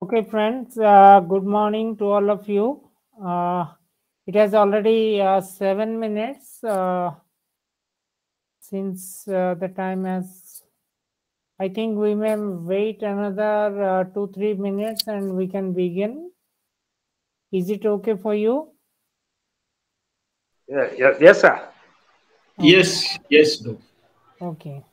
Okay, friends, good morning to all of you. It has already 7 minutes since the time has. I think we may wait another 2 3 minutes and we can begin. Is it okay for you? Yes, sir. Okay. Yes, Doc. Okay.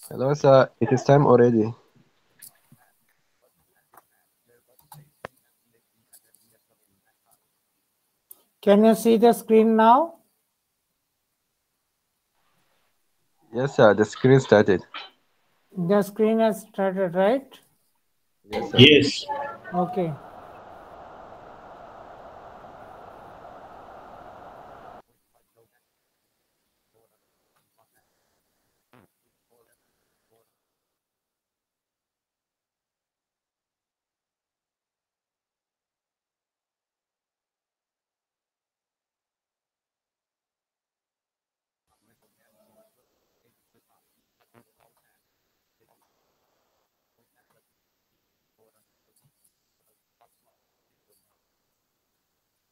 Hello, sir. It is time already. Can you see the screen now? Yes, sir. The screen started. The screen has started, right? Yes, sir. Yes. Okay.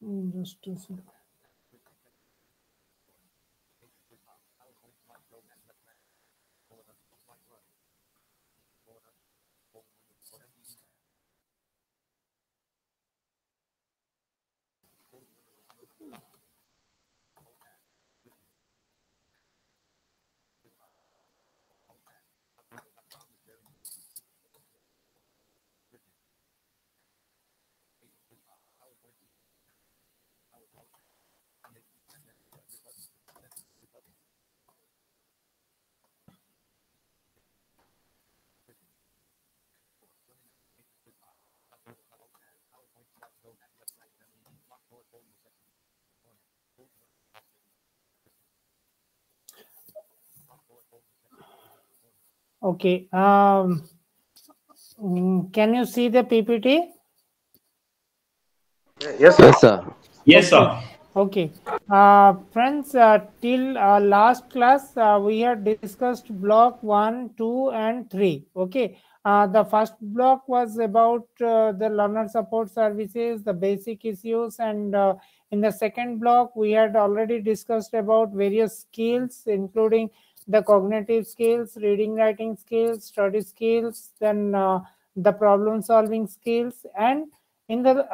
Just a second. Okay. Can you see the PPT? Yes, sir. Yes, Okay, sir. okay. Friends, till last class, we had discussed block 1, 2, and 3. Okay. The first block was about the learner support services, the basic issues, and in the second block, we had already discussed about various skills, including the cognitive skills, reading, writing skills, study skills, then the problem solving skills, and in the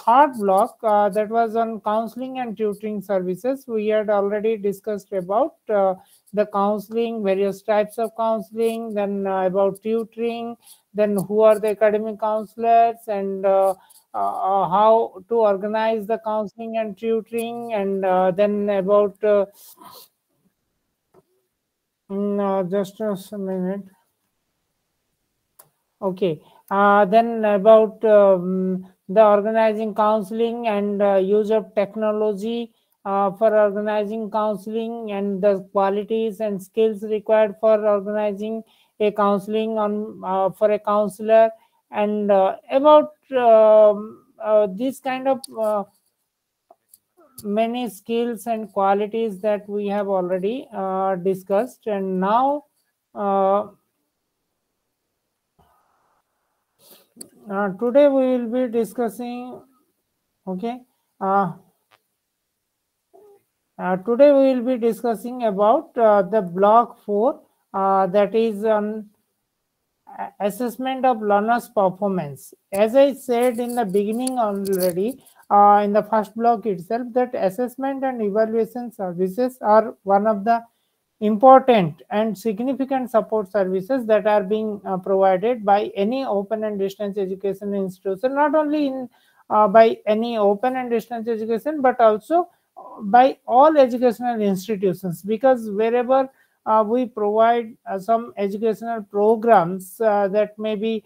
third block, that was on counseling and tutoring services, we had already discussed about the counseling, various types of counseling, then about tutoring, then who are the academic counselors, and how to organize the counseling and tutoring, and then about just a minute. Okay. Then about the organizing counseling and use of technology for organizing counseling, and the qualities and skills required for organizing a counseling on for a counselor, and about this kind of many skills and qualities that we have already discussed. And now uh, today we will be discussing. Okay. Uh, Today we will be discussing about the block 4, that is on assessment of learners' performance. As I said in the beginning already, in the first block itself, that assessment and evaluation services are one of the important and significant support services that are being provided by any open and distance education institution, not only in by any open and distance education, but also by all educational institutions, because wherever we provide some educational programs that may be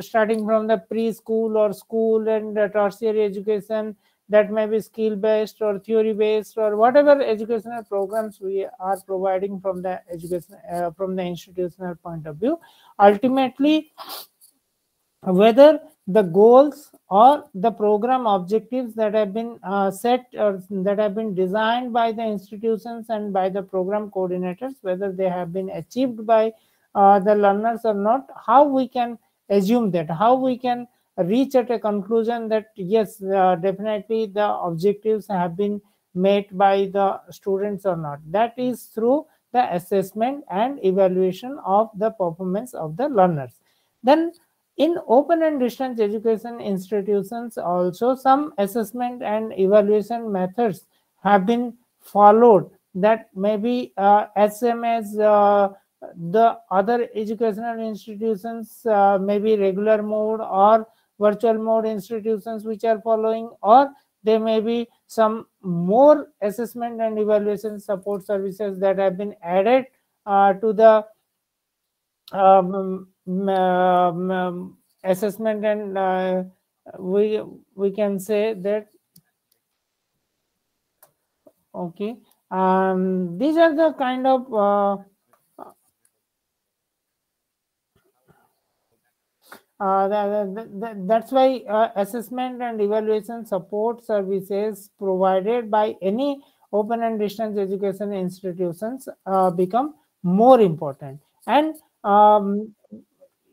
starting from the preschool or school and tertiary education, that may be skill based or theory based, or whatever educational programs we are providing from the education from the institutional point of view. Ultimately, whether the goals or the program objectives that have been set or that have been designed by the institutions and by the program coordinators, whether they have been achieved by the learners or not, how we can assume that, how we can reach at a conclusion that yes, definitely the objectives have been met by the students or not. That is through the assessment and evaluation of the performance of the learners. Then in open and distance education institutions, also some assessment and evaluation methods have been followed, that may be as same as the other educational institutions, maybe regular mode or virtual mode institutions which are following, or there may be some more assessment and evaluation support services that have been added to the assessment, and we can say that. Okay. These are the kind of that's why assessment and evaluation support services provided by any open and distance education institutions become more important. And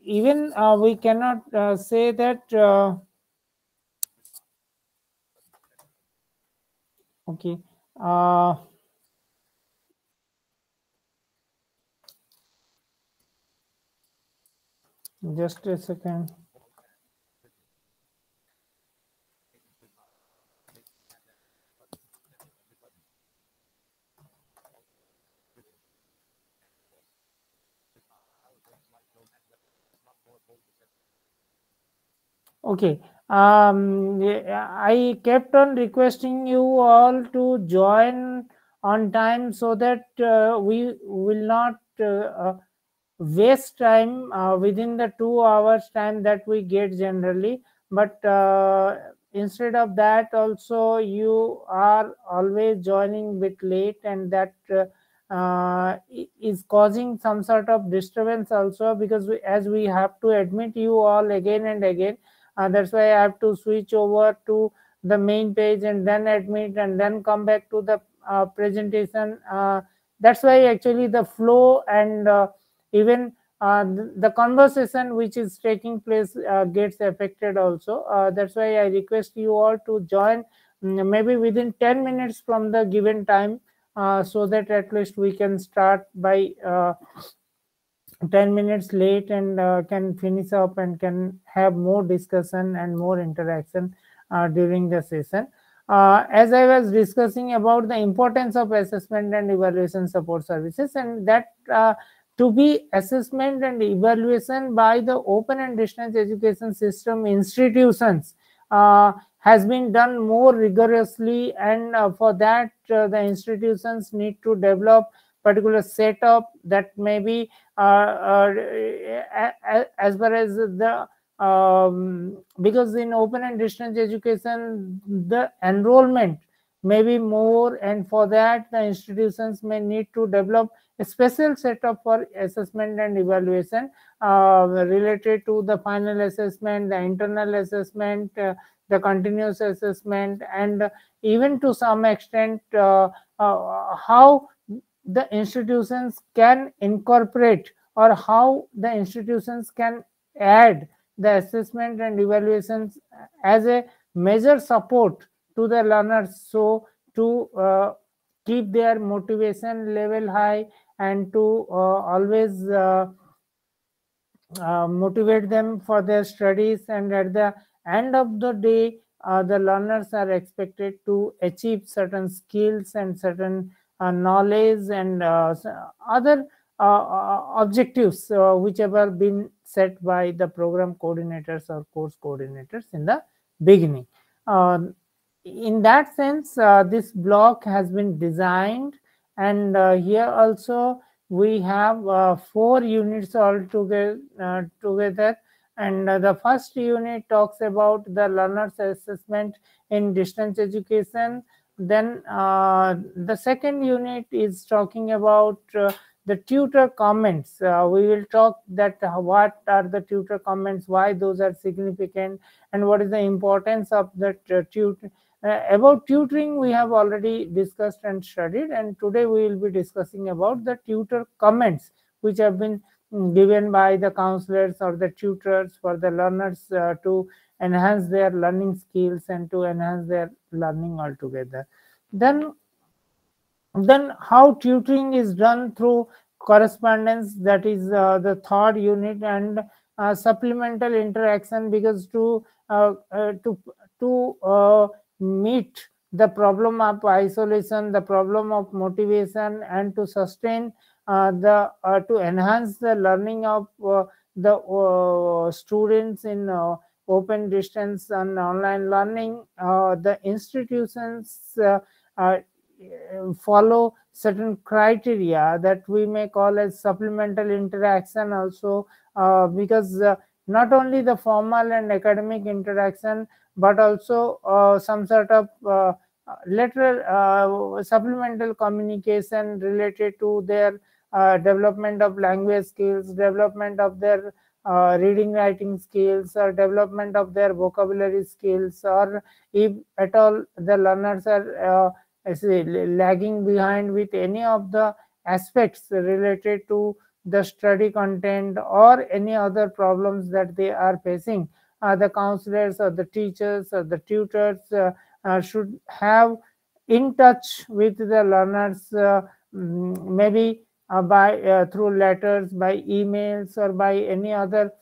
even we cannot say that Okay. Uh, just a second. Okay. I kept on requesting you all to join on time so that we will not waste time within the 2 hours time that we get generally. But instead of that, also you are always joining bit late, and that is causing some sort of disturbance also, because as we have to admit you all again and again, that's why I have to switch over to the main page and then admit and then come back to the presentation. That's why actually the flow and even the conversation which is taking place gets affected also. That's why I request you all to join maybe within 10 minutes from the given time, so that at least we can start by 10 minutes late, and can finish up and can have more discussion and more interaction during the session. As I was discussing about the importance of assessment and evaluation support services, and that to be assessment and evaluation by the open and distance education system institutions has been done more rigorously, and for that the institutions need to develop particular setup that may be as far as the because in open and distance education the enrollment may be more, and for that the institutions may need to develop a special setup for assessment and evaluation related to the final assessment, the internal assessment, the continuous assessment, and even to some extent how the institutions can incorporate, or how the institutions can add the assessment and evaluations as a major support to the learners, so to keep their motivation level high, and to always motivate them for their studies, and at the end of the day the learners are expected to achieve certain skills and certain knowledge and other objectives whichever been set by the program coordinators or course coordinators in the beginning. uh, in that sense this block has been designed, and here also we have 4 units together, and the first unit talks about the learners assessment in distance education. Then the second unit is talking about the tutor comments. We will talk that what are the tutor comments, why those are significant, and what is the importance of the tutor. About tutoring we have already discussed and studied, and today we will be discussing about the tutor comments which have been given by the counselors or the tutors for the learners to enhance their learning skills and to enhance their learning altogether. Then how tutoring is done through correspondence, that is the third unit, and supplemental interaction, because uh, uh, to to meet the problem of isolation, the problem of motivation, and to sustain the to enhance the learning of the students in open distance and online learning, the institutions uh, follow certain criteria that we may call as supplemental interaction also, because not only the formal and academic interaction, but also some sort of lateral supplemental communication related to their development of language skills, development of their reading writing skills, or development of their vocabulary skills, or if at all the learners are lagging behind with any of the aspects related to the study content or any other problems that they are facing, the counselors or the teachers or the tutors should have in touch with the learners, maybe by through letters, by emails, or by any other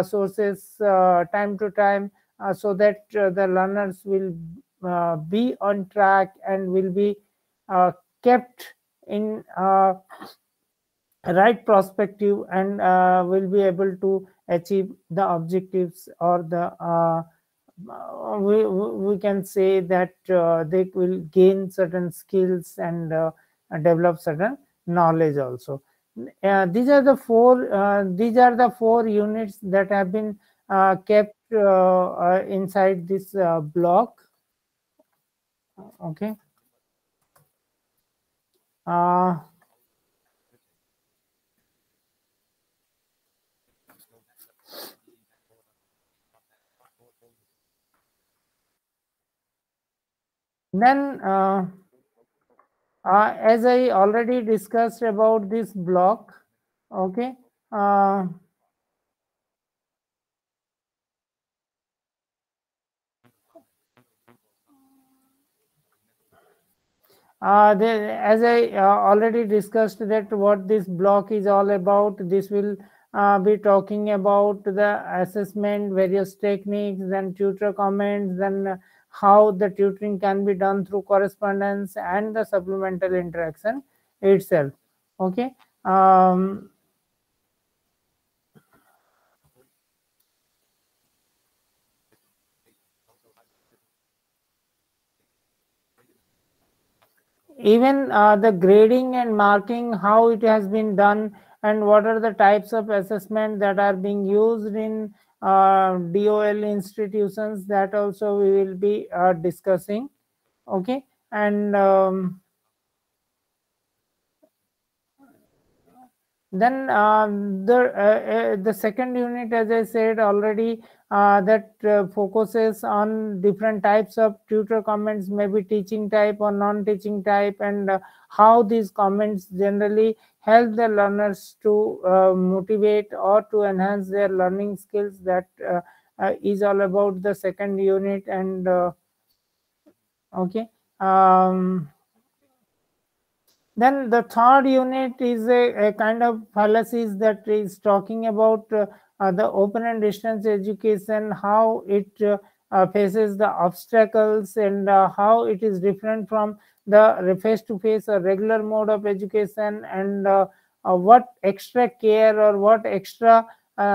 sources, time to time, so that the learners will be on track and will be kept in right perspective, and will be able to achieve the objectives, or the we can say that they will gain certain skills and develop certain knowledge also. These are the four units that have been kept inside this block. Okay. uh, then as I already discussed about this block, okay, uh, as I already discussed that what this block is all about, this will be talking about the assessment, various techniques, then tutor comments, then how the tutoring can be done through correspondence, and the supplemental interaction itself. Okay. Even the grading and marking, how it has been done, and what are the types of assessment that are being used in DOL institutions, that also we will be discussing. Okay. And then the second unit, as I said already, that focuses on different types of tutor comments, maybe teaching type or non-teaching type, and how these comments generally help the learners to motivate or to enhance their learning skills. That is all about the second unit. And okay. Then the third unit is a kind of fallacies that is talking about the open and distance education, how it faces the obstacles, and how it is different from the face-to-face or regular mode of education, and what extra care or what extra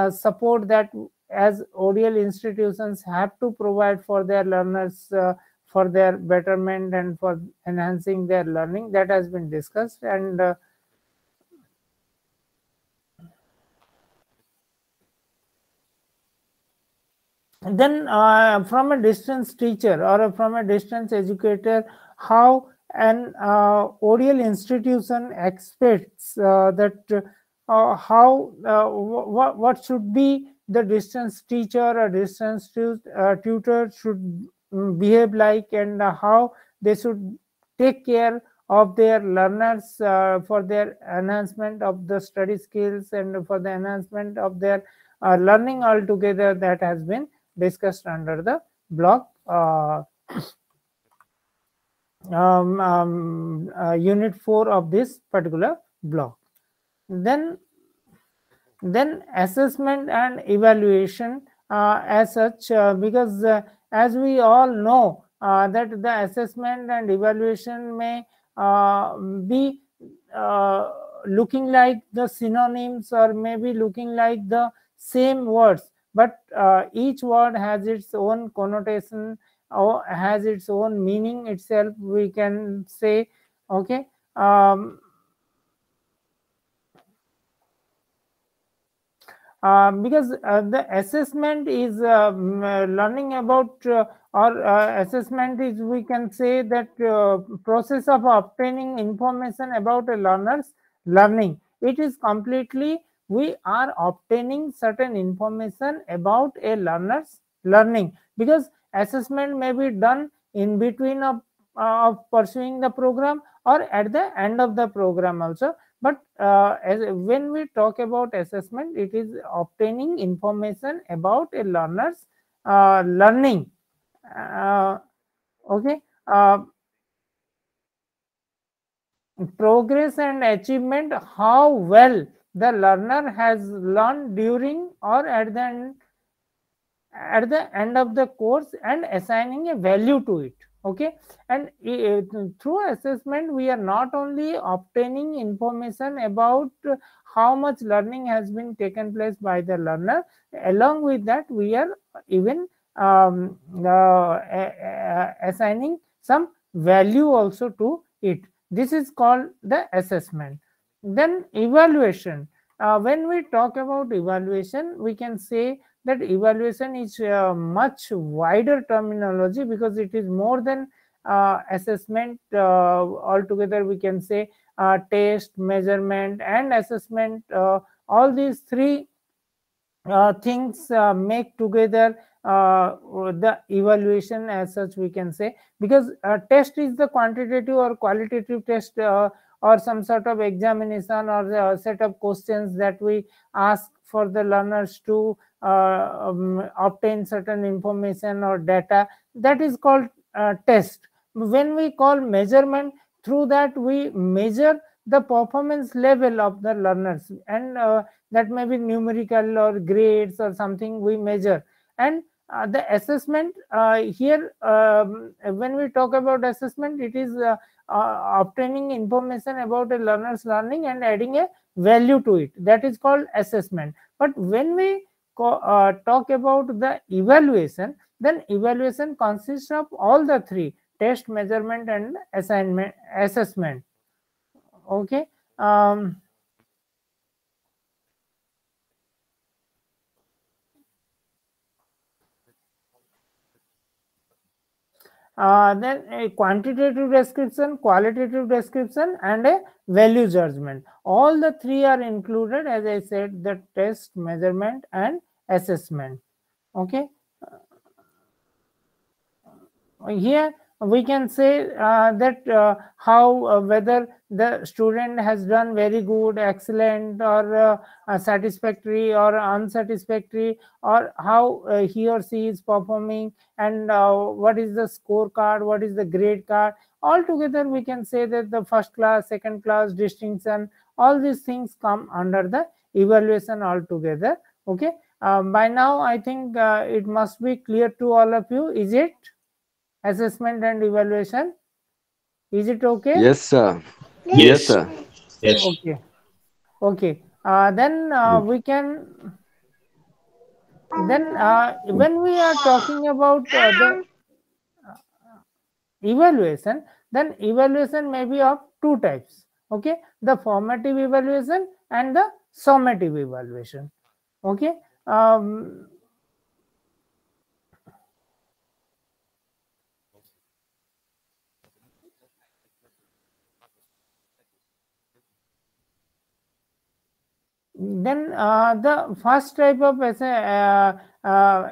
support that as ODL institutions have to provide for their learners, for their betterment and for enhancing their learning, that has been discussed. And then from a distance teacher or from a distance educator, how an ODL institution expects that how what should be the distance teacher or distance tutor should behave like, and how they should take care of their learners for their enhancement of the study skills and for the enhancement of their learning altogether, that has been discussed under the block unit 4 of this particular block. Then assessment and evaluation as such, because as we all know that the assessment and evaluation may be uh, looking like the synonyms, or maybe looking like the same words, but each word has its own connotation or has its own meaning itself, we can say. Okay. Because the assessment is learning about, or assessment is, we can say that process of obtaining information about a learner's learning. It is completely, we are obtaining certain information about a learner's learning, because assessment may be done in between of pursuing the program, or at the end of the program also. But when we talk about assessment, it is obtaining information about a learner's learning. Okay. progress and achievement, how well the learner has learned during or at the end of the course, and assigning a value to it. Okay, and through assessment we are not only obtaining information about how much learning has been taken place by the learner, along with that we are even assigning some value also to it. This is called the assessment. Then evaluation. When we talk about evaluation, we can say that evaluation is a much wider terminology, because it is more than assessment. Altogether we can say test, measurement and assessment, all these three things make together the evaluation as such, we can say. Because test is the quantitative or qualitative test, or some sort of examination or a set of questions that we ask for the learners to obtain certain information or data, that is called test. When we call measurement, through that we measure the performance level of the learners, and that may be numerical or grades or something we measure. And the assessment, here when we talk about assessment, it is obtaining information about a learner's learning and adding a value to it, that is called assessment. But when we talk about the evaluation, then evaluation consists of all the three: test, measurement and assignment assessment. Okay. Then a quantitative description, qualitative description and a value judgment, all the three are included, as I said, the test, measurement and assessment. Okay. Here we can say that how whether the student has done very good, excellent or satisfactory or unsatisfactory, or how he or she is performing, and what is the scorecard, what is the grade card. Altogether we can say that the first class, second class, distinction, all these things come under the evaluation altogether. Okay. By now I think it must be clear to all of you, is it? Assessment and evaluation, is it okay? Yes, sir. Yes, Yes. sir. Yes. Okay. Okay. Then we can, then when we are talking about the evaluation, then evaluation may be of two types. Okay, the formative evaluation and the summative evaluation. Okay. Then the first type of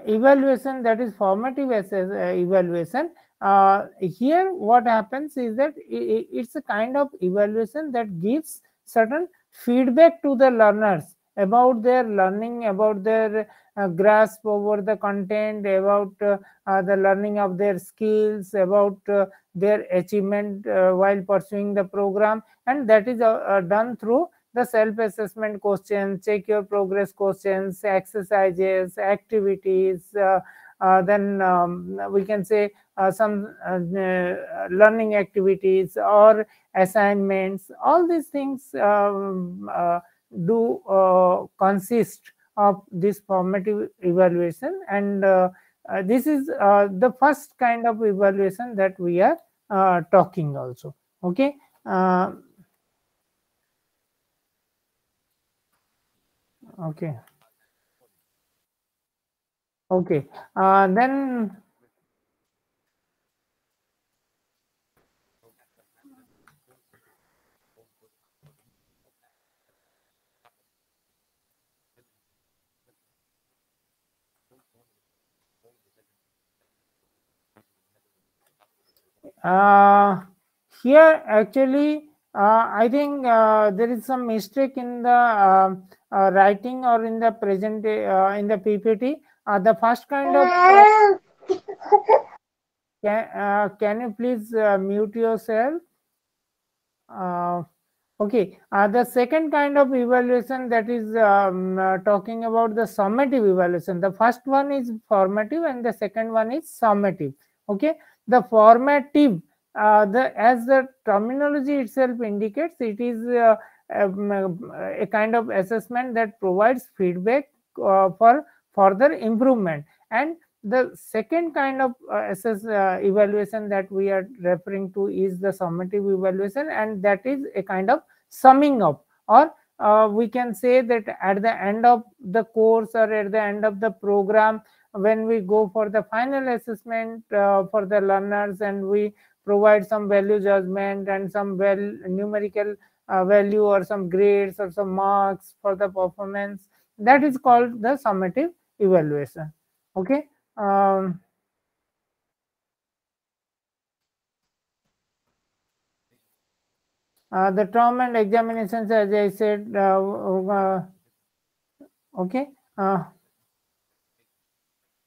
evaluation, that is formative evaluation. Here what happens is that it's a kind of evaluation that gives certain feedback to the learners about their learning, about their grasp over the content, about the learning of their skills, about their achievement while pursuing the program. And that is done through the self-assessment questions, check your progress questions, exercises, activities, then we can say some learning activities or assignments. All these things do consist of this formative evaluation, and this is the first kind of evaluation that we are talking also. Okay. Okay. Okay. Then uh, here actually I think there is some mistake in the writing or in the present in the PPT. The first kind of can you please mute yourself? Okay, the second kind of evaluation, that is talking about the summative evaluation. The first one is formative and the second one is summative. Okay, the formative, as the terminology itself indicates, it is a kind of assessment that provides feedback for further improvement. And the second kind of evaluation that we are referring to is the summative evaluation, and that is a kind of summing up, or we can say that at the end of the course or at the end of the program, when we go for the final assessment for the learners, and we provide some value judgment and some numerical value or some grades or some marks for the performance, that is called the summative evaluation. Okay. um, the term and examinations, as I said, okay,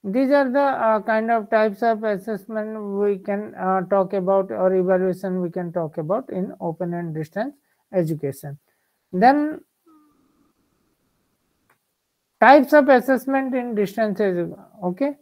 these are the kind of types of assessment we can talk about, or evaluation we can talk about in open and distance education. Then types of assessment in distance education. Okay,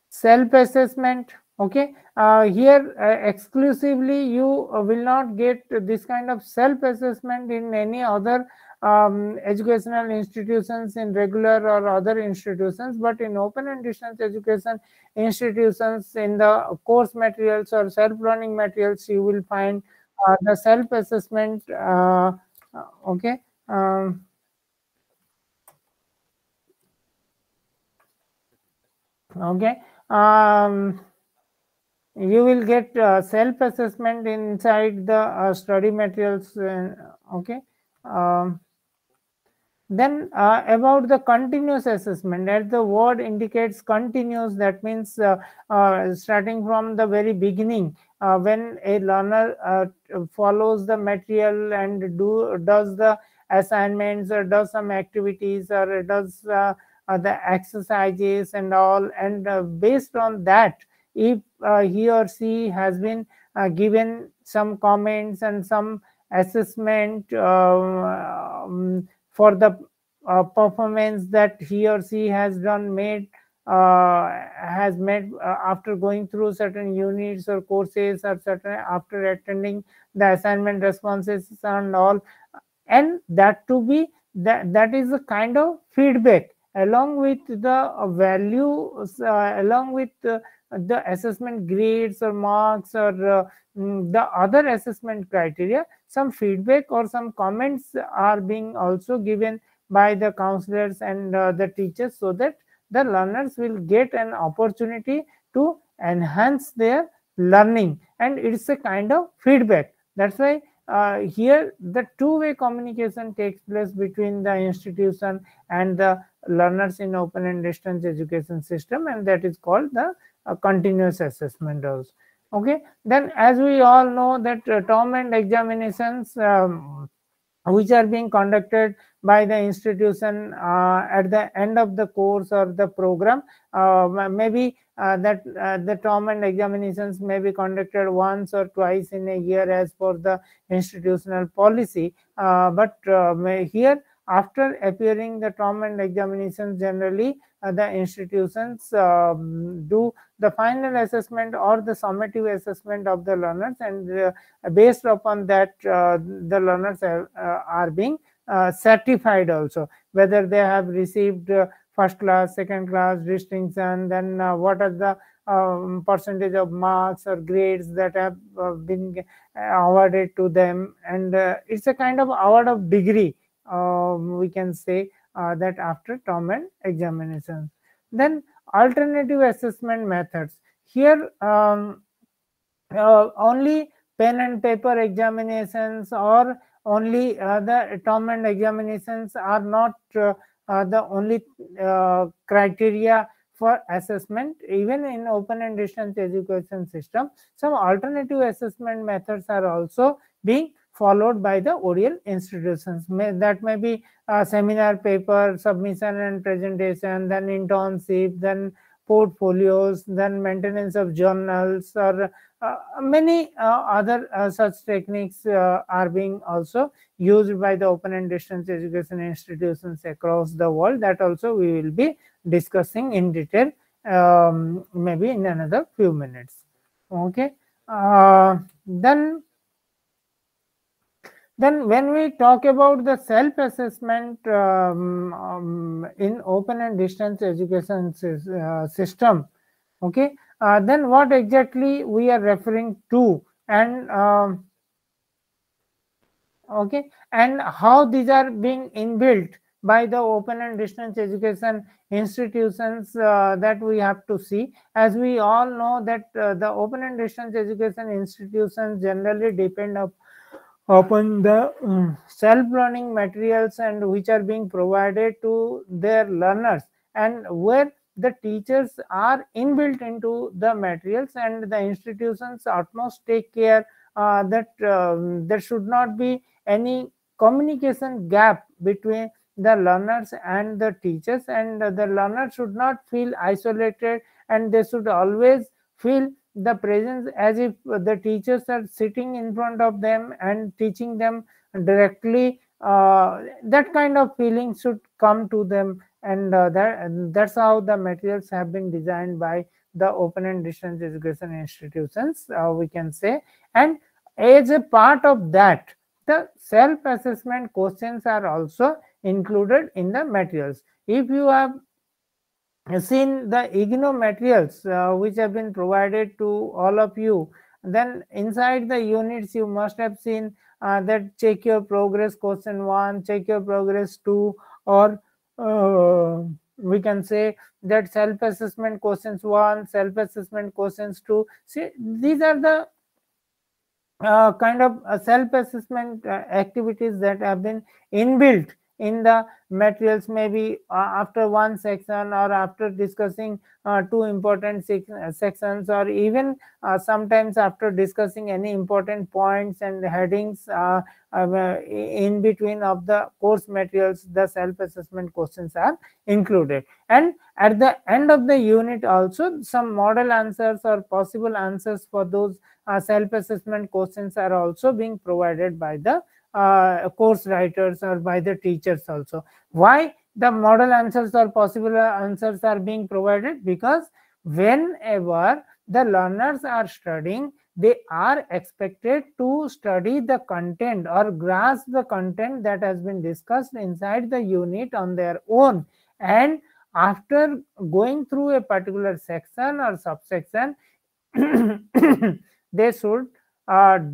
self-assessment. Okay, here exclusively you will not get this kind of self-assessment in any other educational institutions, in regular or other institutions, but in open and distance education institutions, in the course materials or self-learning materials, you will find the self-assessment. Okay. Okay. You will get self-assessment inside the study materials. Okay. Um, then about the continuous assessment, as the word indicates continuous, that means starting from the very beginning, when a learner follows the material and does the assignments or does some activities or does the exercises and all, and based on that, if he or she has been given some comments and some assessment for the performance that he or she has done made has made after going through certain units or courses, or certain after attending the assignment responses and all, and that to be that is a kind of feedback along with the values, along with the assessment grades or marks, or the other assessment criteria. Some feedback or some comments are being also given by the counselors and the teachers, so that the learners will get an opportunity to enhance their learning, and it's a kind of feedback. That's why here the two-way communication takes place between the institution and the learners in open and distance education system, and that is called the continuous assessment also. Okay, then as we all know that term and examinations, which are being conducted by the institution at the end of the course or the program, maybe that the term and examinations may be conducted once or twice in a year as per the institutional policy, but here, after appearing the term and examinations, generally the institutions do the final assessment or the summative assessment of the learners, and based upon that, the learners are being certified also, whether they have received first class, second class, distinction, then what are the percentage of marks or grades that have been awarded to them, and it's a kind of award of degree, we can say, that after term and examinations. Then alternative assessment methods. Here only pen and paper examinations, or only the term and examinations are not the only criteria for assessment. Even in open and distance education system, some alternative assessment methods are also being followed by the ODL institutions. That may be seminar paper submission and presentation, then internship, then portfolios, then maintenance of journals, or Many other such techniques are being also used by the open and distance education institutions across the world. That also we will be discussing in detail, maybe in another few minutes. Okay. Then when we talk about the self-assessment in open and distance education system, okay, then what exactly we are referring to, and okay, and how these are being inbuilt by the open and distance education institutions, that we have to see. As we all know that the open and distance education institutions generally depend upon the self-learning materials and which are being provided to their learners, and where the teachers are inbuilt into the materials, and the institutions utmost take care that there should not be any communication gap between the learners and the teachers, and the learners should not feel isolated, and they should always feel the presence as if the teachers are sitting in front of them and teaching them directly. That kind of feeling should come to them, and that's how the materials have been designed by the open and distance education institutions, we can say. And as a part of that, the self-assessment questions are also included in the materials. If you have seen the IGNO materials which have been provided to all of you, then inside the units you must have seen that check your progress question 1, check your progress 2, or we can say that self-assessment questions 1, self-assessment questions 2. See, these are the kind of self-assessment activities that have been inbuilt in the materials, maybe after one section, or after discussing two important sections, or even sometimes after discussing any important points and headings in between of the course materials, the self-assessment questions are included. And at the end of the unit also, some model answers or possible answers for those self-assessment questions are also being provided by the course writers or by the teachers also. Why the model answers or possible answers are being provided? Because whenever the learners are studying, they are expected to study the content or grasp the content that has been discussed inside the unit on their own, and after going through a particular section or subsection, they should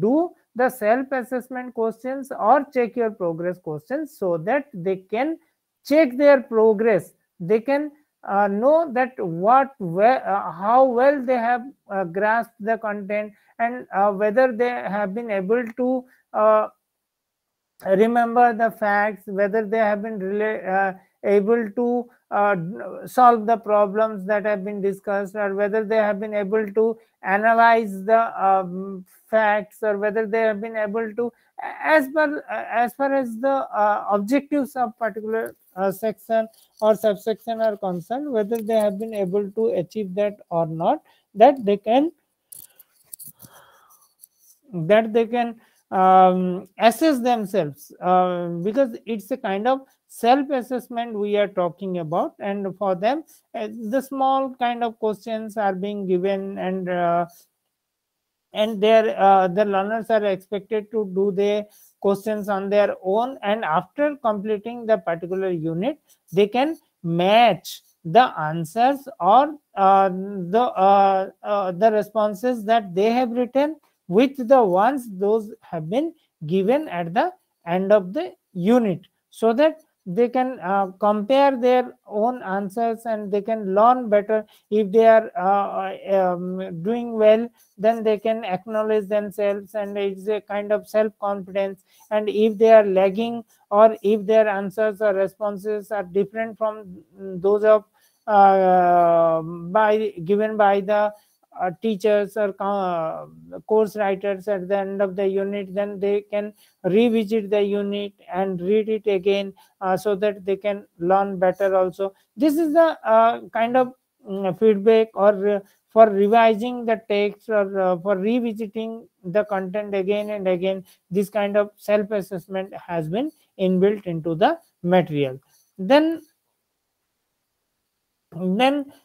do the self-assessment questions or check your progress questions, so that they can check their progress. They can know that how well they have grasped the content, and whether they have been able to remember the facts, whether they have been able to solve the problems that have been discussed, or whether they have been able to analyze the facts, or whether they have been able to, as far as the objectives of particular section or subsection are concerned, whether they have been able to achieve that or not, that they can assess themselves, because it's a kind of self-assessment we are talking about. And for them, the small kind of questions are being given, and the learners are expected to do the questions on their own, and after completing the particular unit, they can match the answers or the responses that they have written with the ones those have been given at the end of the unit, so that they can compare their own answers, and they can learn better. If they are doing well, then they can acknowledge themselves, and it's a kind of self-confidence. And if they are lagging, or if their answers or responses are different from those of by given by the teachers or course writers at the end of the unit, then they can revisit the unit and read it again, so that they can learn better also. This is the kind of feedback, or for revising the text, or for revisiting the content again and again. This kind of self assessment has been inbuilt into the material. Then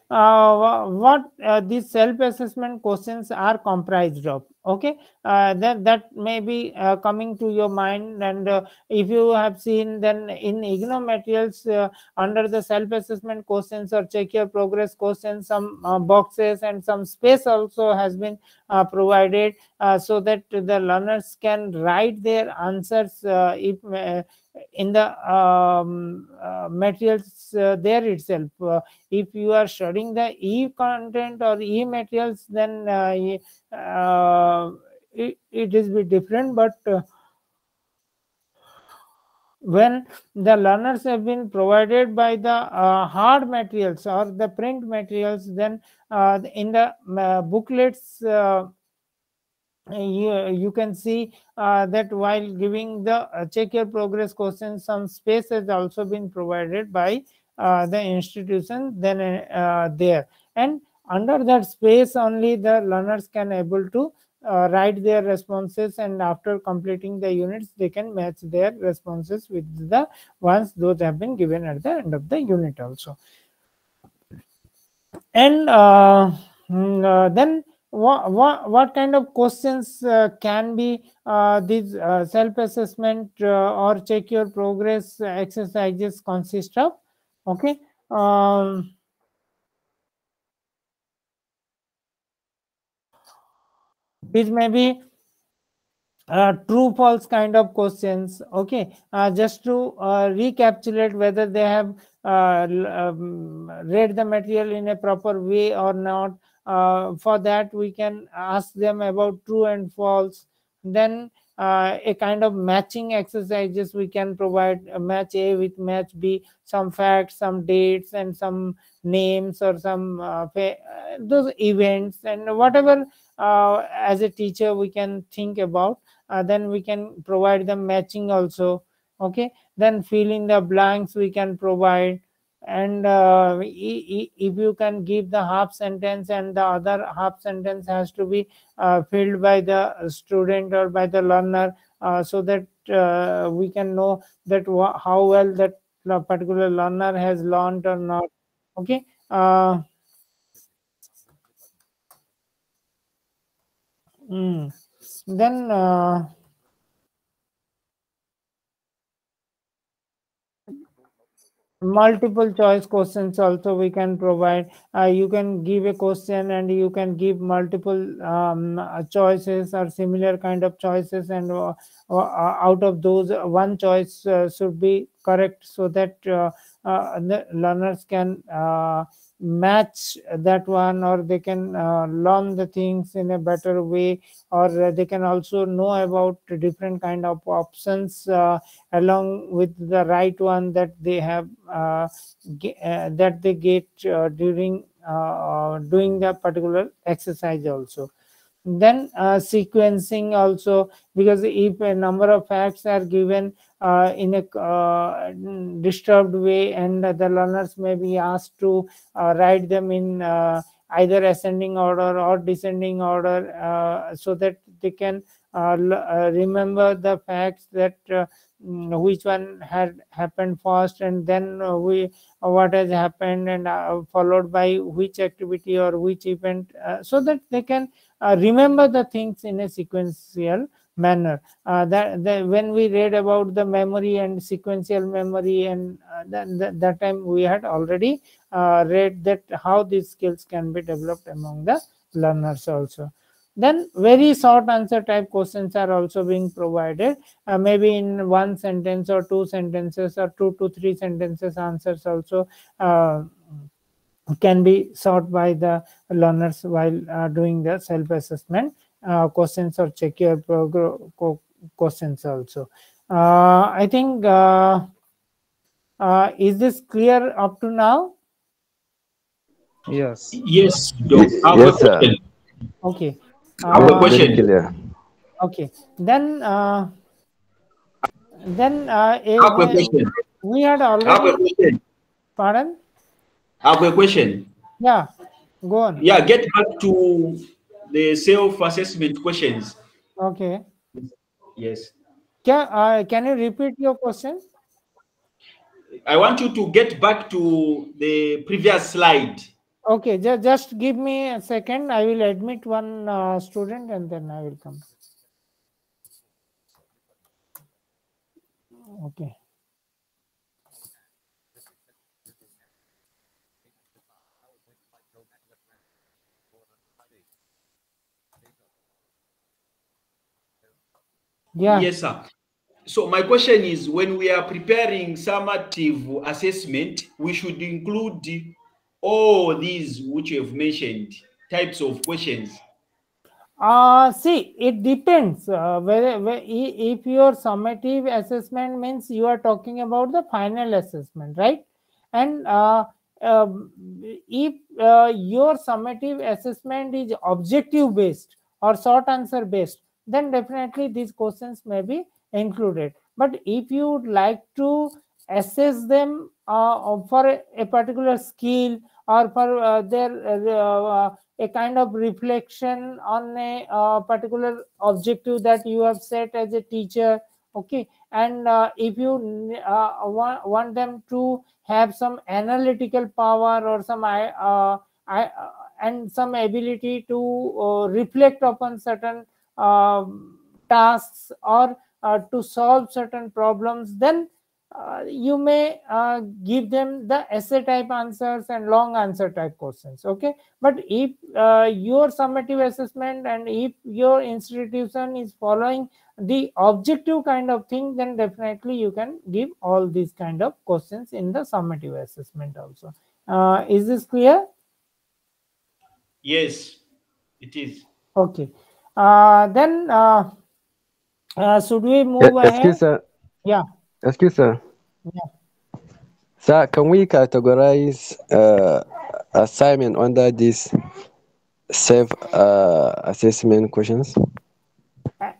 what these self assessment questions are comprised of? Okay, that may be coming to your mind. And if you have seen, then in IGNOU materials, under the self assessment questions or check your progress questions, some boxes and some space also has been provided, so that the learners can write their answers, if in the materials there itself. If you are studying the e-content or e-materials, then it is be different. But when the learners have been provided by the hard materials or the print materials, then in the booklets, you can see that while giving the check your progress questions, some space has also been provided by the institution then there. And under that space only, the learners can able to write their responses, and after completing the units, they can match their responses with the ones those have been given at the end of the unit also. And then what kind of questions can be these self-assessment or check your progress exercises consist of? Okay, these may be true false kind of questions. Okay, just to recapitulate whether they have read the material in a proper way or not. For that, we can ask them about true and false. Then a kind of matching exercises we can provide, match A with match B, some facts, some dates, and some names, or some those events, and whatever as a teacher we can think about. Then we can provide the matching also. Okay, then fill in the blanks we can provide. And if you can give the half sentence, and the other half sentence has to be filled by the student or by the learner, so that we can know that how well that particular learner has learned or not. Okay, then multiple choice questions also we can provide. You can give a question, and you can give multiple choices or similar kind of choices, and out of those, one choice should be correct, so that the learners can match that one, or they can learn the things in a better way, or they can also know about different kind of options along with the right one that they have that they get during doing the particular exercise also. Then sequencing also, because if a number of facts are given in a disturbed way, and the learners may be asked to write them in either ascending order or descending order, so that they can remember the facts, that which one had happened first, and then what has happened, and followed by which activity or which event, so that they can remember the things in a sequential manner. When we read about the memory and sequential memory, and that time we had already read that how these skills can be developed among the learners also. Then very short answer type questions are also being provided, maybe in one sentence or two sentences, or 2 to 3 sentences answers also can be sought by the learners while doing the self-assessment questions or check your questions also. I think is this clear up to now? Yes. Yes, Doc. I have a Yes, sir. question. Okay. I have a Very question. clear. Okay. Then I have a question. we had I have a already. question. Pardon? I have a question. Yeah, go on. Yeah, get back to the self-assessment questions. Okay. Yes. Can you repeat your question? I want you to get back to the previous slide. Okay, just give me a second. I will admit one student and then I will come. Okay. Yeah. Yes, sir. So my question is, when we are preparing summative assessment, we should include all these which you have mentioned, types of questions. See, it depends. If your summative assessment means you are talking about the final assessment, right? And um, if your summative assessment is objective based or short answer based, then definitely these questions may be included. But if you would like to assess them for a particular skill or for their a kind of reflection on a particular objective that you have set as a teacher, okay, and if you want them to have some analytical power or some I, and some ability to reflect upon certain tasks or to solve certain problems, then you may give them the essay type answers and long answer type questions, okay. But if your summative assessment and if your institution is following the objective kind of thing, then definitely you can give all these kind of questions in the summative assessment also. Is this clear? Yes, it is. Okay. Then should we move Excuse, ahead? sir. Yeah. Excuse, sir. Yeah. Sir, can we categorize assignment under these self assessment questions?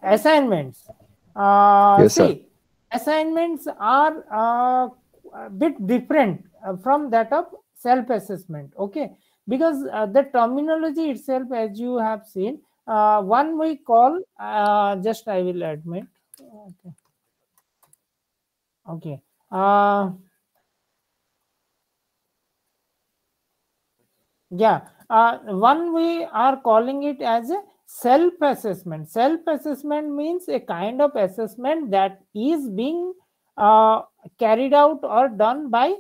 Assignments. Yes, sir. See, assignments are a bit different from that of self-assessment, okay, because the terminology itself, as you have seen, one we call, just I will admit, okay, okay. Yeah, one we are calling it as a self-assessment. Self-assessment means a kind of assessment that is being uh, carried out or done by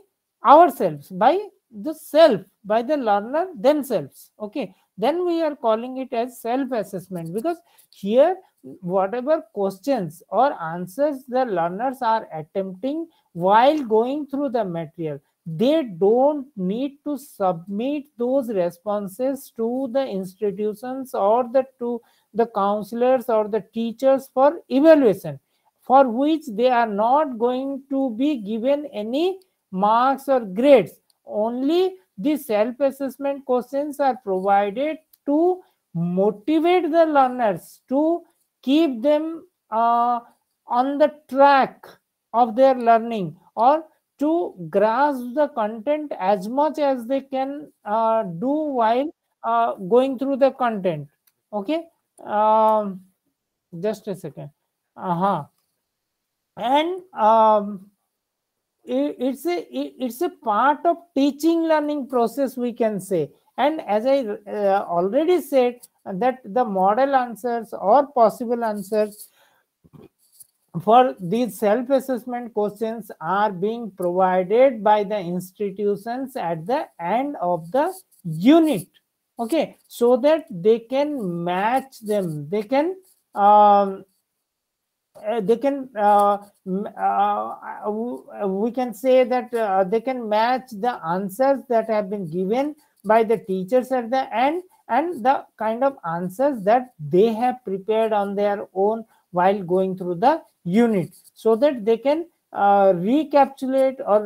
ourselves, by the self, by the learner themselves. Okay, then we are calling it as self-assessment, because here whatever questions or answers the learners are attempting while going through the material, they don't need to submit those responses to the institutions or the to the counselors or the teachers for evaluation, for which they are not going to be given any marks or grades. Only the self assessment questions are provided to motivate the learners, to keep them on the track of their learning, or to grasp the content as much as they can do while going through the content, okay. um, just a second. Uh-huh. And it's a part of teaching learning process, we can say. And as I already said, that the model answers or possible answers for these self-assessment questions are being provided by the institutions at the end of the unit, okay, so that they can match them, um, they can we can say that they can match the answers that have been given by the teachers at the end and the kind of answers that they have prepared on their own while going through the unit, so that they can recapitulate or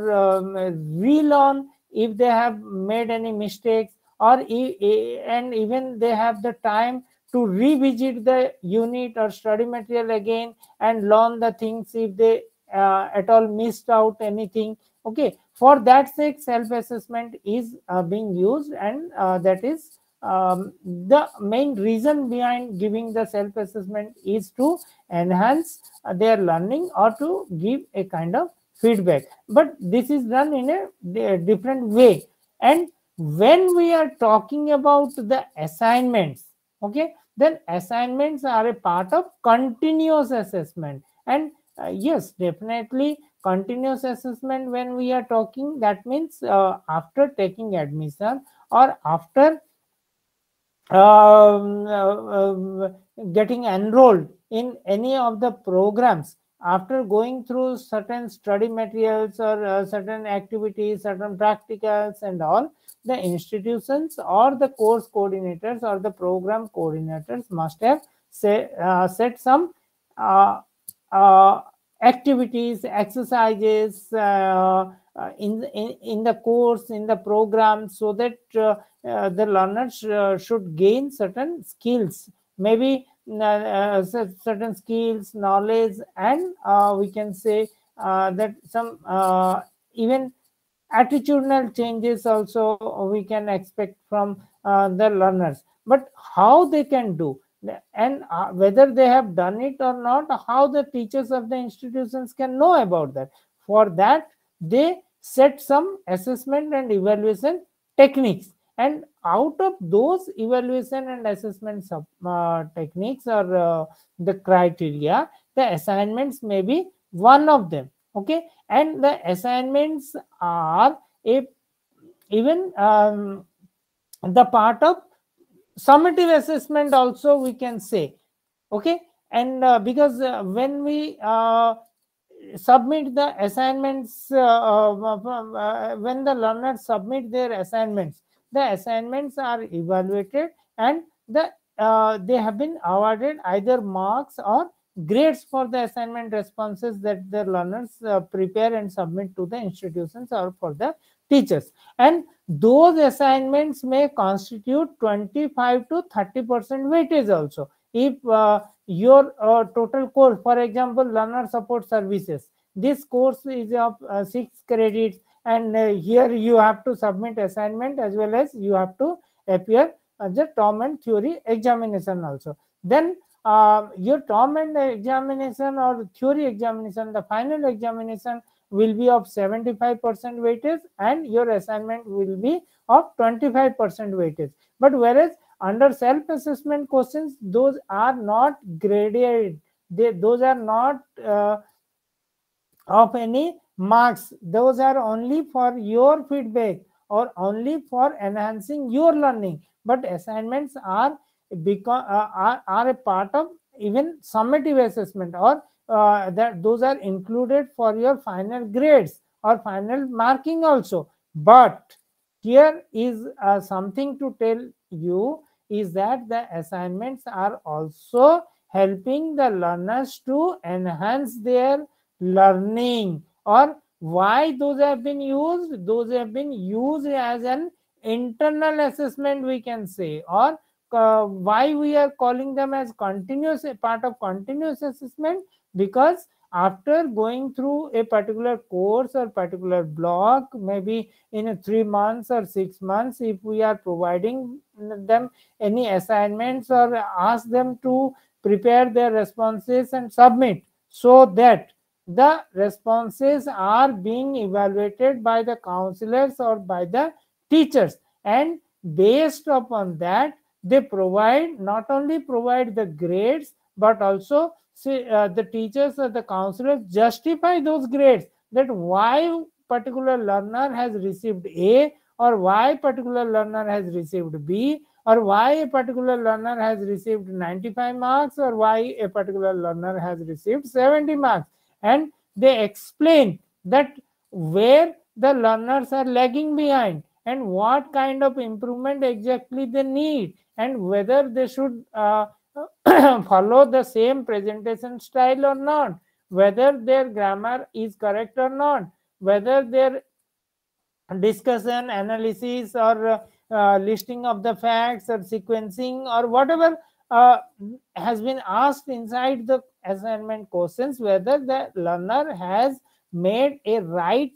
relearn if they have made any mistakes, or and even they have the time to revisit the unit or study material again and learn the things if they at all missed out anything, okay. For that sake, self-assessment is being used, and that is the main reason behind giving the self-assessment is to enhance their learning or to give a kind of feedback. But this is done in a different way. And when we are talking about the assignments, okay, then assignments are a part of continuous assessment. And yes, definitely continuous assessment, when we are talking, that means after taking admission or after getting enrolled in any of the programs, after going through certain study materials or certain activities, certain practicals and all, the institutions or the course coordinators or the program coordinators must have set some uh, uh, activities, exercises in the course, in the program, so that the learners should gain certain skills, maybe certain skills, knowledge, and we can say that some even attitudinal changes also we can expect from the learners. But how they can do, and whether they have done it or not, how the teachers of the institutions can know about that? For that, they set some assessment and evaluation techniques, and out of those evaluation and assessment techniques or the criteria, the assignments may be one of them. Okay, and the assignments are a even the part of summative assessment also, we can say. Okay, and because when we submit the assignments, when the learners submit their assignments, the assignments are evaluated, and they have been awarded either marks or grades for the assignment responses that the learners prepare and submit to the institutions or for the teachers. And those assignments may constitute 25 to 30% weightage also. If your total course, for example, learner support services, this course is of 6 credits, and here you have to submit assignment as well as you have to appear the term and theory examination also. Then your term and examination or theory examination, the final examination will be of 75% weightage, and your assignment will be of 25% weightage. But whereas under self-assessment questions, those are not graded, those are not of any marks, those are only for your feedback or only for enhancing your learning. But assignments are are a part of even summative assessment, or that those are included for your final grades or final marking also. But here is something to tell you, is that the assignments are also helping the learners to enhance their learning. Or why those have been used? Those have been used as an internal assessment, we can say. Or why we are calling them as continuous, a part of continuous assessment? Because after going through a particular course or particular block, maybe in 3 months or 6 months, if we are providing them any assignments or ask them to prepare their responses and submit, so that the responses are being evaluated by the counselors or by the teachers, and based upon that, they provide, not only provide the grades, but also the teachers or the counselors justify those grades, that why particular learner has received A, or why particular learner has received B, or why a particular learner has received 95 marks, or why a particular learner has received 70 marks. And they explain that where the learners are lagging behind and what kind of improvement exactly they need, and whether they should follow the same presentation style or not, whether their grammar is correct or not, whether their discussion, analysis, or listing of the facts or sequencing or whatever has been asked inside the assignment questions, whether the learner has made a right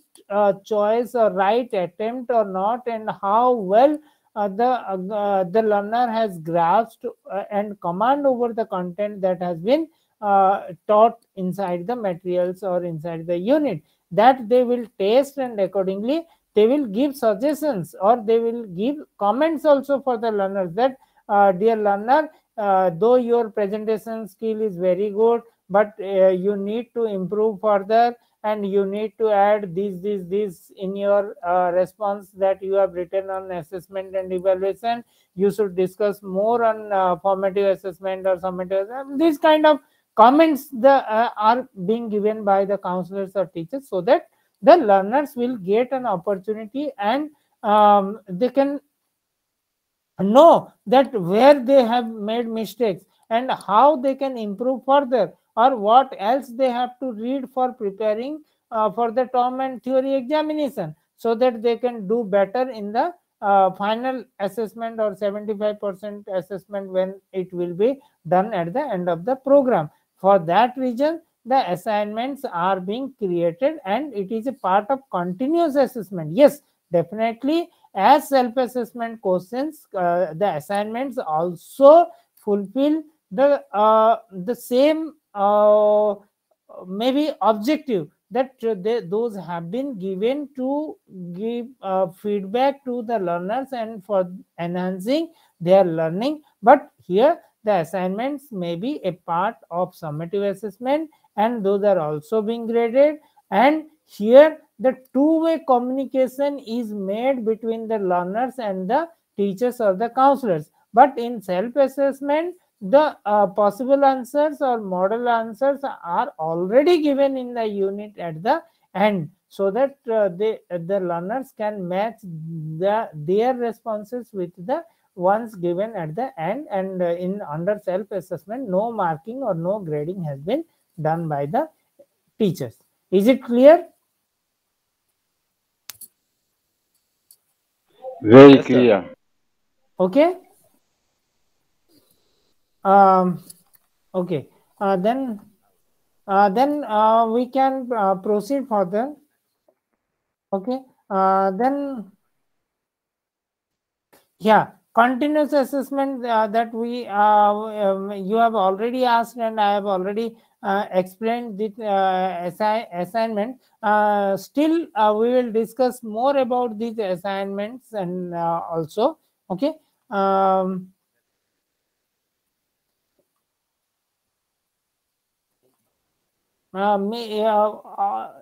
choice or right attempt or not, and how well the learner has grasped and command over the content that has been taught inside the materials or inside the unit. That they will test, and accordingly they will give suggestions or they will give comments also for the learners that dear learner, though your presentation skill is very good, but you need to improve further, and you need to add this in your response that you have written on assessment and evaluation. You should discuss more on formative assessment or summative assessment. These kind of comments are being given by the counselors or teachers, so that the learners will get an opportunity, and they can know that where they have made mistakes and how they can improve further, or what else they have to read for preparing for the term and theory examination, so that they can do better in the final assessment or 75% assessment when it will be done at the end of the program. For that reason, the assignments are being created, and it is a part of continuous assessment. Yes, definitely, as self-assessment questions, the assignments also fulfill the same maybe objective that those have been given to give feedback to the learners and for enhancing their learning. But here the assignments may be a part of summative assessment, and those are also being graded. And here the two-way communication is made between the learners and the teachers or the counselors. But in self-assessment, the possible answers or model answers are already given in the unit at the end, so that the learners can match their responses with the ones given at the end. And in under self-assessment, no marking or no grading has been done by the teachers. Is it clear? Very clear. Okay. Okay. Then we can proceed further. Okay. Then yeah, continuous assessment that we you have already asked, and I have already explained the assignment. Still, we will discuss more about these assignments and also. Okay.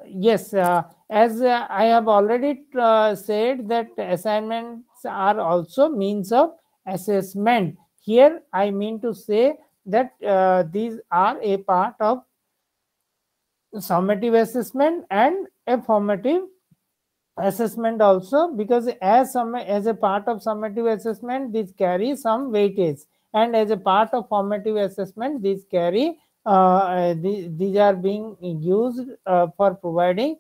Yes, as I have already said that assignments are also means of assessment. Here I mean to say that these are a part of summative assessment and a formative assessment also, because as a part of summative assessment, these carry some weightage, and as a part of formative assessment, these carry these are being used for providing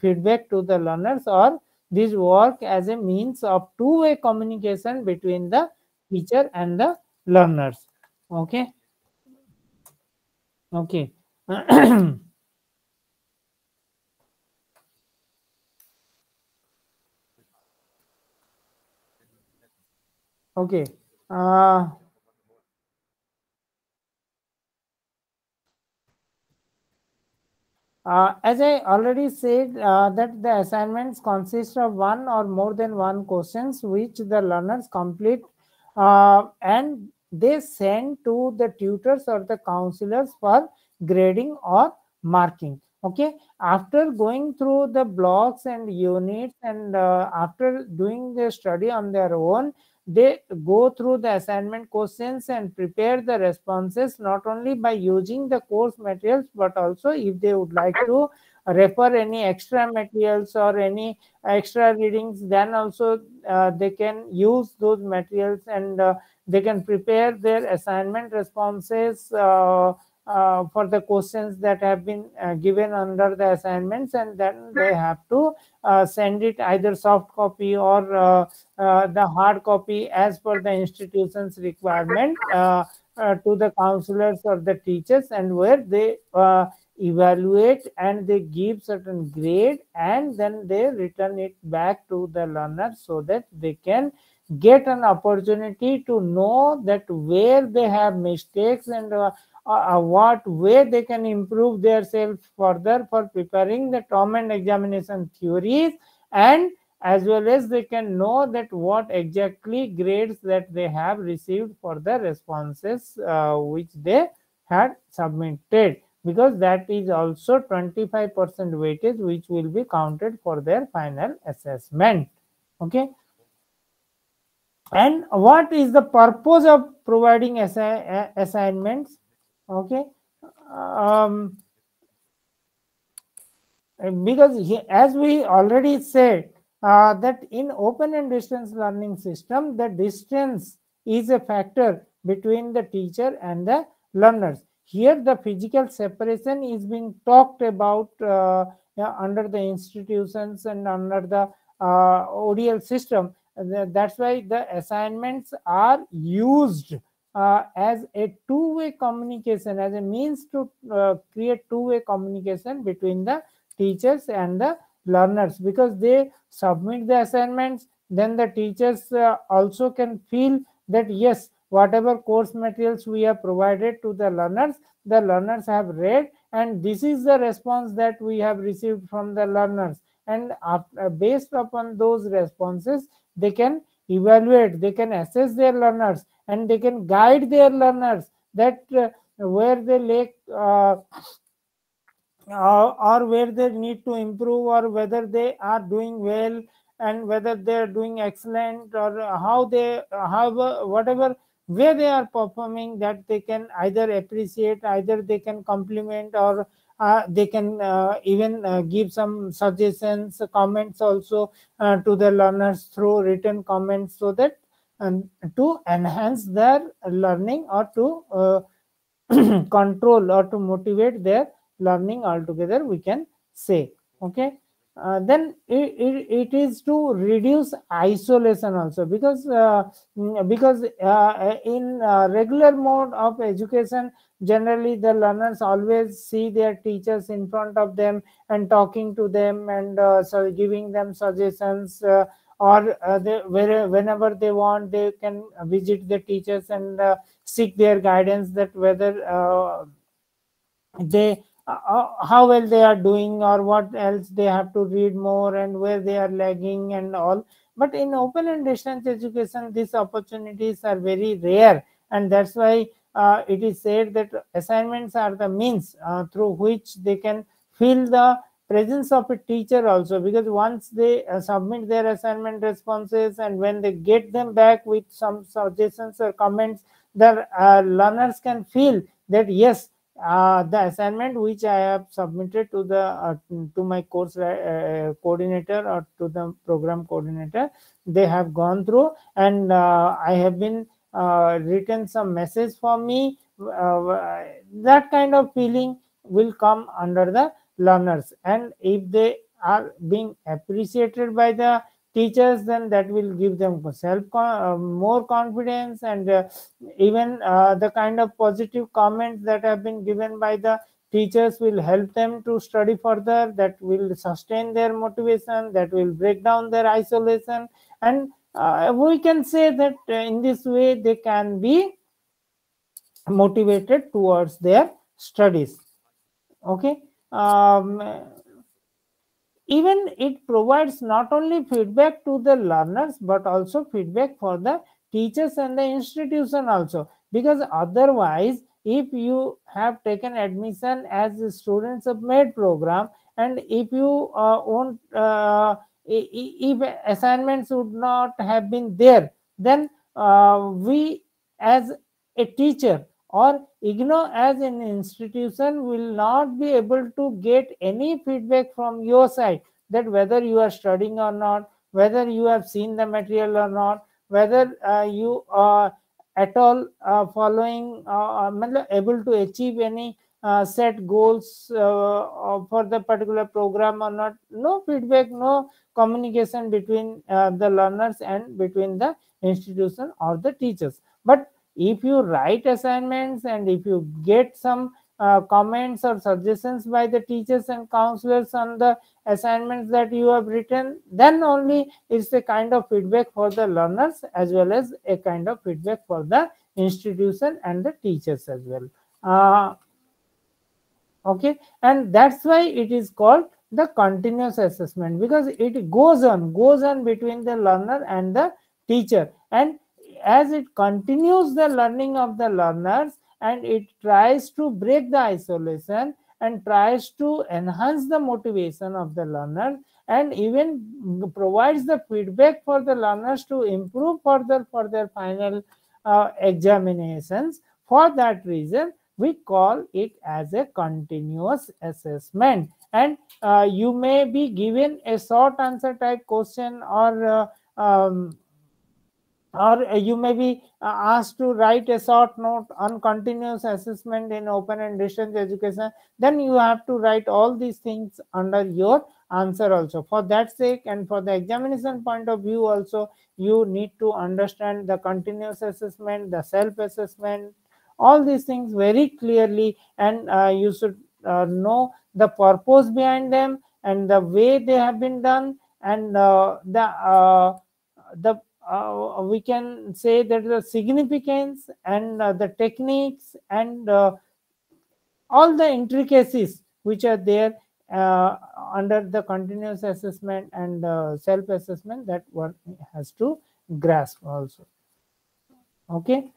feedback to the learners, or these work as a means of two-way communication between the teacher and the learners. Okay. Okay. Okay. As I already said, that the assignments consist of one or more than one questions which the learners complete, and they send to the tutors or the counselors for grading or marking. Okay, after going through the blocks and units, and after doing the study on their own, they go through the assignment questions and prepare the responses, not only by using the course materials, but also if they would like to refer any extra materials or any extra readings, then also they can use those materials, and they can prepare their assignment responses for the questions that have been given under the assignments, and then they have to send it either soft copy or the hard copy as per the institution's requirement to the counselors or the teachers, and where they evaluate and they give certain grade, and then they return it back to the learner so that they can get an opportunity to know that where they have mistakes and what way they can improve their self further for preparing the term and examination theories, and as well as they can know that what exactly grades that they have received for the responses which they had submitted, because that is also 25% weightage which will be counted for their final assessment. Okay. And what is the purpose of providing assignments? Okay. um, because as we already said, that in open and distance learning system, the distance is a factor between the teacher and the learners. Here the physical separation is being talked about under the institutions and under the ODL system. That's why the assignments are used as a two-way communication, as a means to create two-way communication between the teachers and the learners, because they submit the assignments, then the teachers also can feel that yes, whatever course materials we have provided to the learners have read, and this is the response that we have received from the learners, and based upon those responses they can evaluate, they can assess their learners, and they can guide their learners that where they lack or where they need to improve, or whether they are doing well and whether they are doing excellent, or how they however whatever way they are performing, that they can either appreciate, either they can compliment, or they can even give some suggestions, comments also to the learners through written comments, so that to enhance their learning, or to control or to motivate their learning altogether, we can say. Okay. Then it is to reduce isolation also, because in regular mode of education, generally the learners always see their teachers in front of them and talking to them, and so giving them suggestions, or whenever they want, they can visit the teachers and seek their guidance, that whether they how well they are doing, or what else they have to read more, and where they are lagging and all. But in open and distance education, these opportunities are very rare, and that's why it is said that assignments are the means through which they can feel the presence of a teacher also, because once they submit their assignment responses, and when they get them back with some suggestions or comments, the learners can feel that yes, the assignment which I have submitted to the to my course coordinator, or to the program coordinator, they have gone through, and I have been written some message for me. That kind of feeling will come under the learners, and if they are being appreciated by the teachers, then that will give them more confidence, and even the kind of positive comments that have been given by the teachers will help them to study further, that will sustain their motivation, that will break down their isolation, and we can say that in this way they can be motivated towards their studies. Okay. Even it provides not only feedback to the learners, but also feedback for the teachers and the institution also, because otherwise, if you have taken admission as a students of med program, and if you won't if assignments would not have been there, then we as a teacher, or IGNOU as an institution, will not be able to get any feedback from your side, that whether you are studying or not, whether you have seen the material or not, whether you are at all following able to achieve any set goals for the particular program or not. No feedback, no communication between the learners and between the institution or the teachers. But if you write assignments, and if you get some comments or suggestions by the teachers and counselors on the assignments that you have written, then only it's a kind of feedback for the learners as well as a kind of feedback for the institution and the teachers as well. Okay, and that's why it is called the continuous assessment, because it goes on between the learner and the teacher, and as it continues the learning of the learners, and it tries to break the isolation and tries to enhance the motivation of the learner, and even provides the feedback for the learners to improve further for their final examinations. For that reason, we call it as a continuous assessment. And you may be given a short answer type question, or you may be asked to write a short note on continuous assessment in open and distance education. Then you have to write all these things under your answer also. For that sake, and for the examination point of view also, you need to understand the continuous assessment, the self-assessment, all these things very clearly, and you should know the purpose behind them and the way they have been done, and we can say that the significance and the techniques and all the intricacies which are there under the continuous assessment and self-assessment, that one has to grasp also. Okay,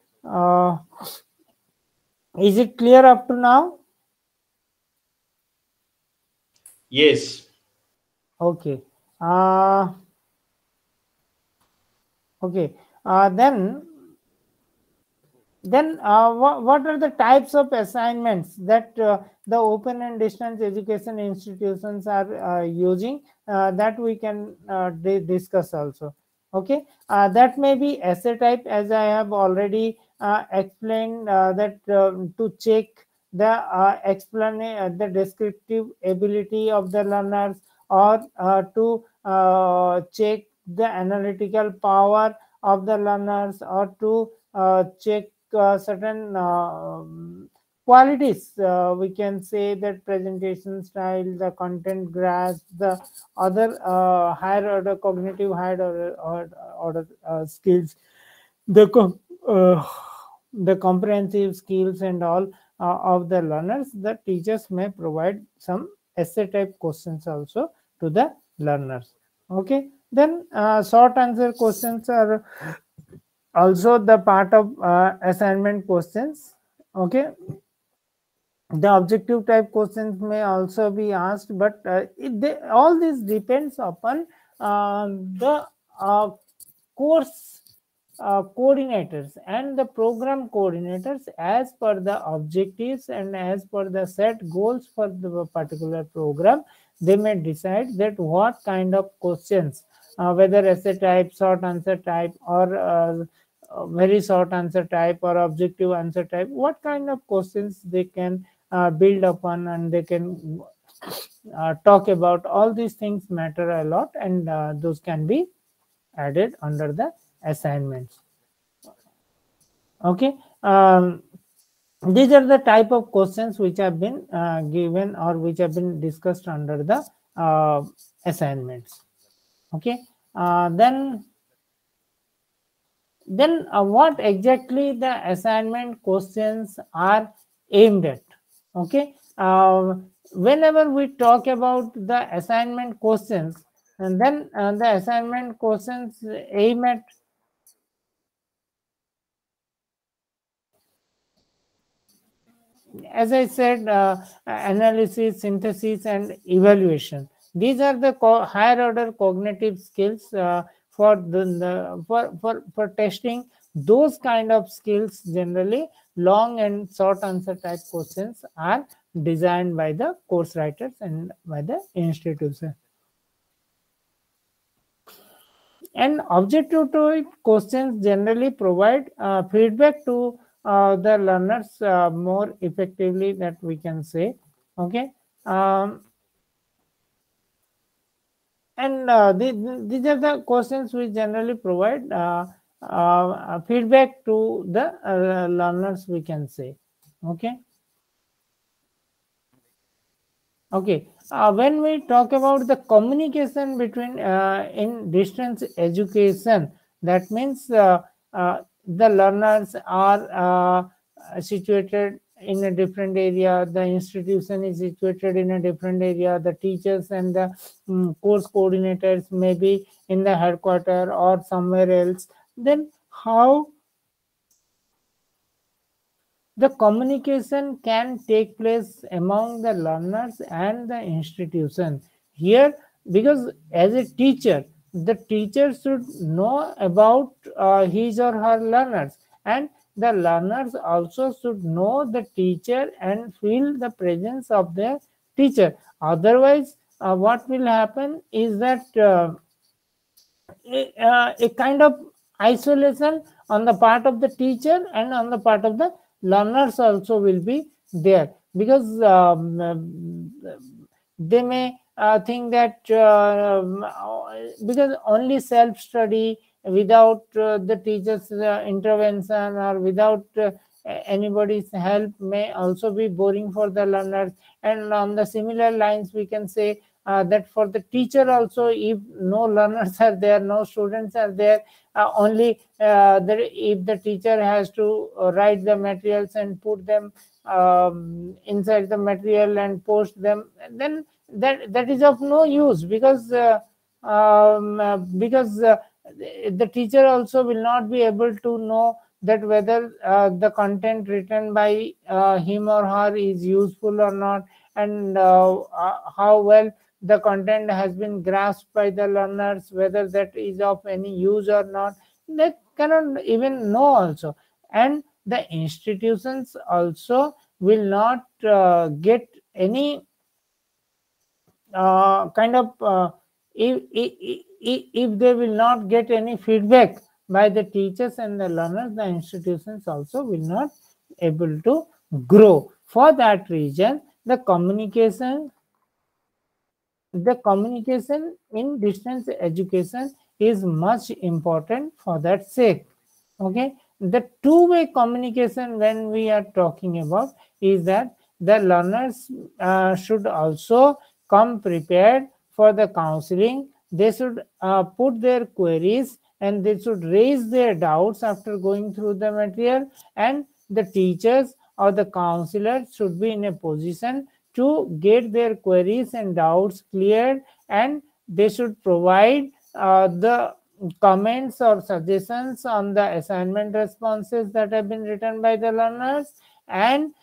is it clear up to now? Yes. Okay. Okay. Then what are the types of assignments that the open and distance education institutions are using, that we can discuss also. Okay, that may be essay type, as I have already explained, that to check the the descriptive ability of the learners, or to check the analytical power of the learners, or to check certain qualities. We can say that presentation style, the content grasp, the other higher order cognitive, higher order skills, the comprehensive skills and all of the learners. The teachers may provide some essay type questions also to the learners. Okay, then short answer questions are also the part of assignment questions. Okay, the objective type questions may also be asked, but all this depends upon the course coordinators and the program coordinators, as per the objectives and as per the set goals for the particular program. They may decide that what kind of questions, whether essay type, short answer type, or very short answer type, or objective answer type, what kind of questions they can build upon, and they can talk about. All these things matter a lot, and those can be added under the assignments. Okay, these are the type of questions which have been given, or which have been discussed under the assignments. Okay, then what exactly the assignment questions are aimed at? Okay, whenever we talk about the assignment questions, and then the assignment questions aim at as I said, analysis, synthesis, and evaluation. These are the higher order cognitive skills for for testing those kind of skills. Generally, long and short answer type questions are designed by the course writers and by the institution. And objective type questions generally provide feedback to the learners more effectively, that we can say. Okay, and these are the questions which generally provide feedback to the learners, we can say. Okay, Okay, when we talk about the communication between in distance education, that means the learners are situated in a different area, the institution is situated in a different area, the teachers and the course coordinators may be in the headquarter or somewhere else. Then how the communication can take place among the learners and the institution here, because as a teacher, the teacher should know about his or her learners, and the learners also should know the teacher and feel the presence of their teacher. Otherwise, what will happen is that a kind of isolation on the part of the teacher and on the part of the learners also will be there, because they may think that because only self study without the teacher's intervention or without anybody's help may also be boring for the learners. And on the similar lines, we can say that for the teacher also, if no learners are there, no students are there, only if the teacher has to write the materials and put them inside the material and post them, then that is of no use, because the teacher also will not be able to know that whether the content written by him or her is useful or not, and how well the content has been grasped by the learners, whether that is of any use or not, they cannot even know also. And the institutions also will not get any kind of if they will not get any feedback by the teachers and the learners, the institutions also will not able to grow. For that reason, the communication in distance education is much important for that sake. Okay, the two-way communication when we are talking about is that the learners should also come prepared for the counseling. They should put their queries and they should raise their doubts after going through the material, and the teachers or the counselors should be in a position to get their queries and doubts cleared, and they should provide the comments or suggestions on the assignment responses that have been written by the learners. And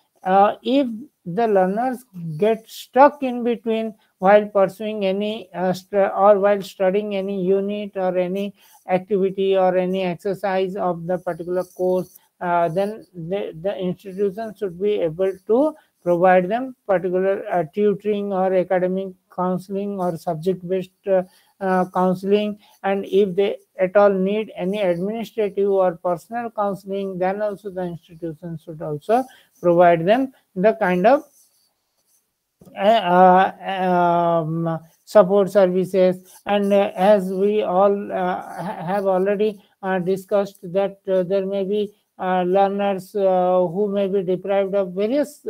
if the learners get stuck in between while pursuing any or while studying any unit or any activity or any exercise of the particular course, then the institution should be able to provide them particular tutoring or academic counseling or subject based counseling. And if they at all need any administrative or personal counseling, then also the institution should also provide them the kind of support services. And as we all have already discussed that there may be learners who may be deprived of various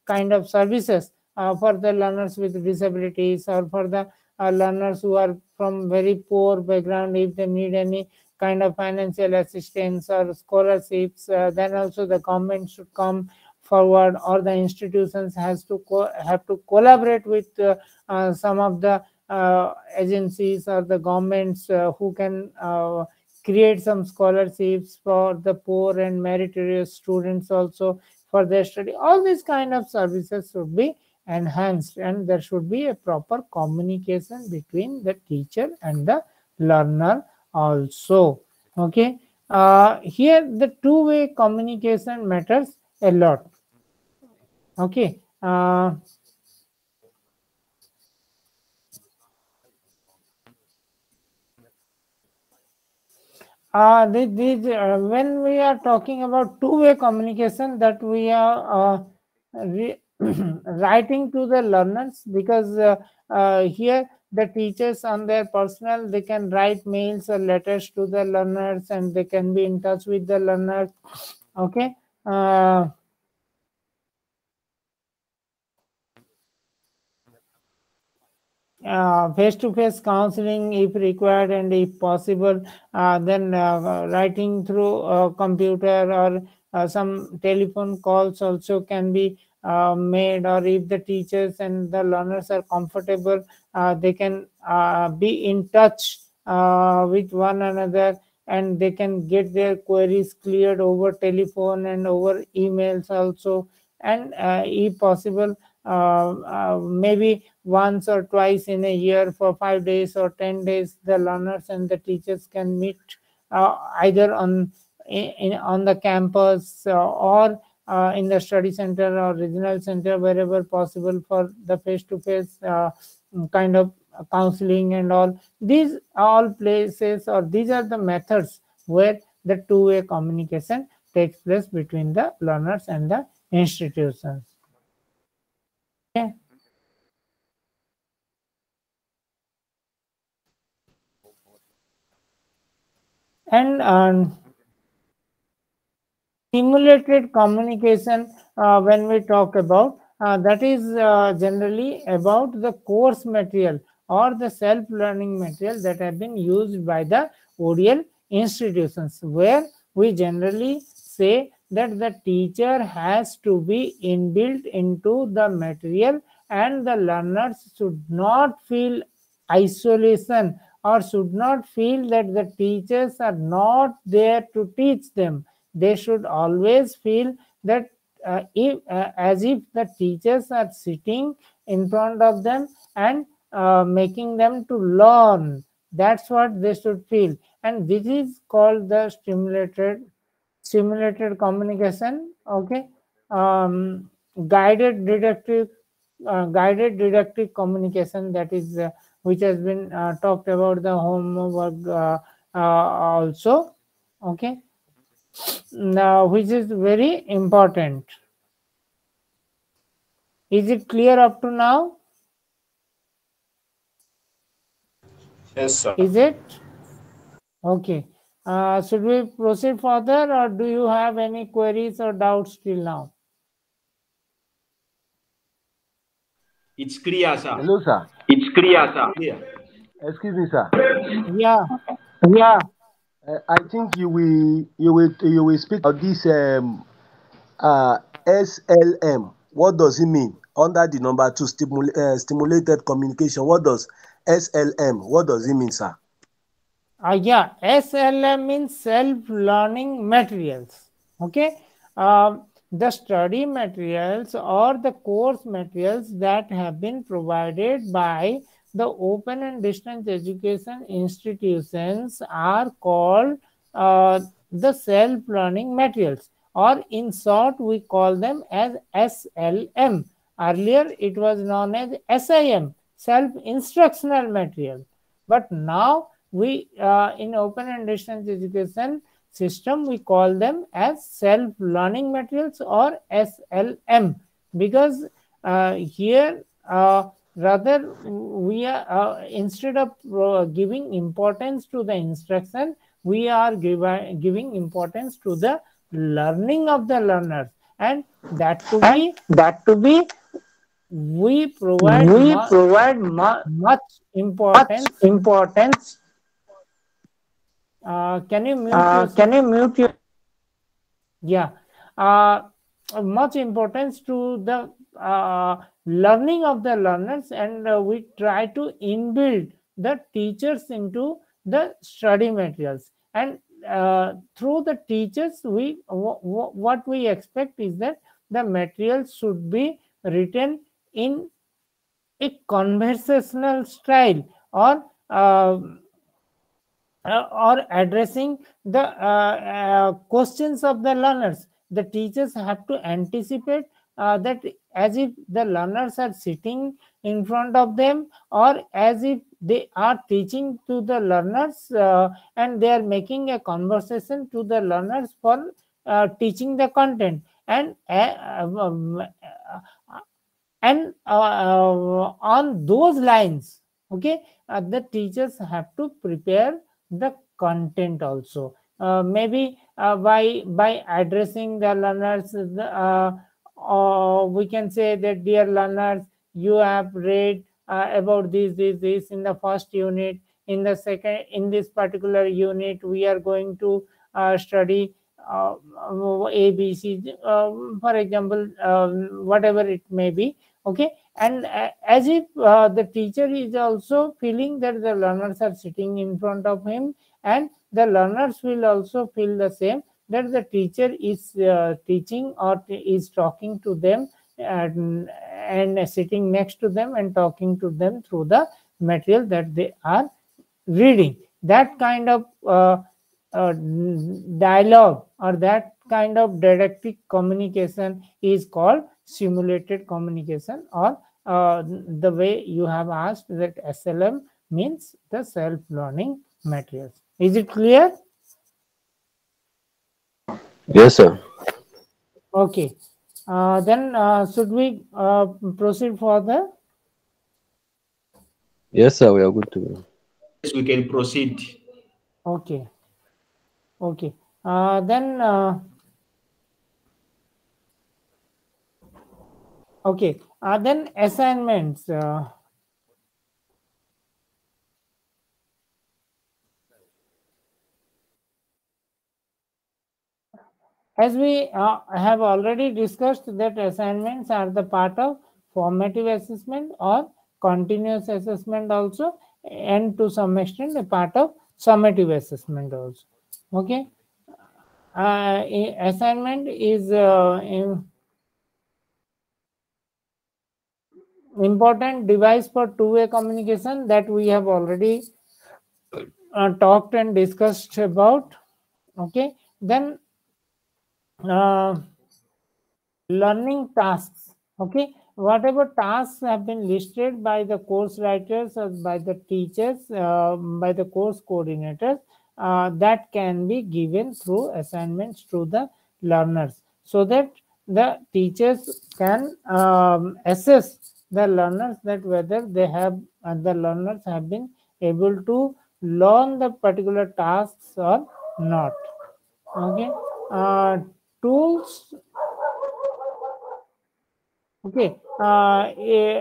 kind of services, for the learners with disabilities or for the learners who are from very poor background. If they need any kind of financial assistance or scholarships, then also the government should come forward, or the institutions have to collaborate with some of the agencies or the governments who can create some scholarships for the poor and meritorious students also for their study. All these kind of services should be enhanced, and there should be a proper communication between the teacher and the learner also. Okay, here the two-way communication matters a lot. Okay, when we are talking about two-way communication, that we are writing to the learners, because here the teachers on their personal, they can write mails or letters to the learners, and they can be in touch with the learners. Okay, face-to-face counseling if required, and if possible, then writing through a computer, or some telephone calls also can be made. Or if the teachers and the learners are comfortable, they can be in touch with one another, and they can get their queries cleared over telephone and over emails also. And if possible, maybe once or twice in a year for 5 days or 10 days, the learners and the teachers can meet either on the campus, or in the study center or regional center, wherever possible, for the face-to-face kind of counseling and all. These all places, or these are the methods where the two-way communication takes place between the learners and the institutions. Okay. And simulated communication, when we talk about, that is generally about the course material or the self-learning material that have been used by the ODL institutions, where we generally say that the teacher has to be inbuilt into the material, and the learners should not feel isolation, or should not feel that the teachers are not there to teach them. They should always feel that as if the teachers are sitting in front of them and making them to learn. That's what they should feel, and this is called the simulated communication. Okay. Guided didactic communication, that is which has been talked about the homework also. Okay. Now, which is very important. Is it clear up to now? Yes, sir. Is it? Okay. Should we proceed further, or do you have any queries or doubts till now? It's clear, sir. Hello, sir. It's clear, sir. Clear. Excuse me, sir. Yeah. Yeah. I think you will speak about this SLM. What does it mean under the number 2, stimulated communication? What does SLM? What does it mean, sir? Yeah, SLM means self-learning materials. Okay. The study materials or the course materials that have been provided by the open and distance education institutions are called the self-learning materials, or in short we call them as SLM. Earlier it was known as SIM, self-instructional material, but now we in open and distance education system we call them as self-learning materials, or SLM, because here rather we are instead of giving importance to the instruction, we are giving importance to the learning of the learners, and that to be we provide much importance. Can you mute your? Yeah. Much importance to the learning of the learners, and we try to inbuild the teachers into the study materials, and through the teachers what we expect is that the materials should be written in a conversational style, or addressing the questions of the learners. The teachers have to anticipate that as if the learners are sitting in front of them, or as if they are teaching to the learners, and they are making a conversation to the learners for teaching the content. And on those lines, okay, the teachers have to prepare the content also, maybe by addressing the learners, or we can say that, dear learners, you have read about this in the first unit. In the second, in this particular unit, we are going to study ABC, for example, whatever it may be. Okay, and as if the teacher is also feeling that the learners are sitting in front of him, and the learners will also feel the same, that the teacher is teaching or is talking to them, and sitting next to them and talking to them through the material that they are reading. That kind of dialogue or that kind of didactic communication is called simulated communication, or the way you have asked, that SLM means the self-learning materials. Is it clear? Yes, sir. Okay. Then should we proceed further? Yes, sir. We are good to go. Yes, we can proceed. Okay. Okay. Then okay. Then assignments. As we have already discussed, that assignments are the part of formative assessment or continuous assessment also, and to some extent a part of summative assessment also. Okay. Assignment is important device for two-way communication that we have already talked and discussed about. Okay. Then learning tasks. Okay, whatever tasks have been listed by the course writers or by the teachers, by the course coordinators, that can be given through assignments to the learners, so that the teachers can assess the learners, that whether they have the learners have been able to learn the particular tasks or not. Okay. Tools. Okay.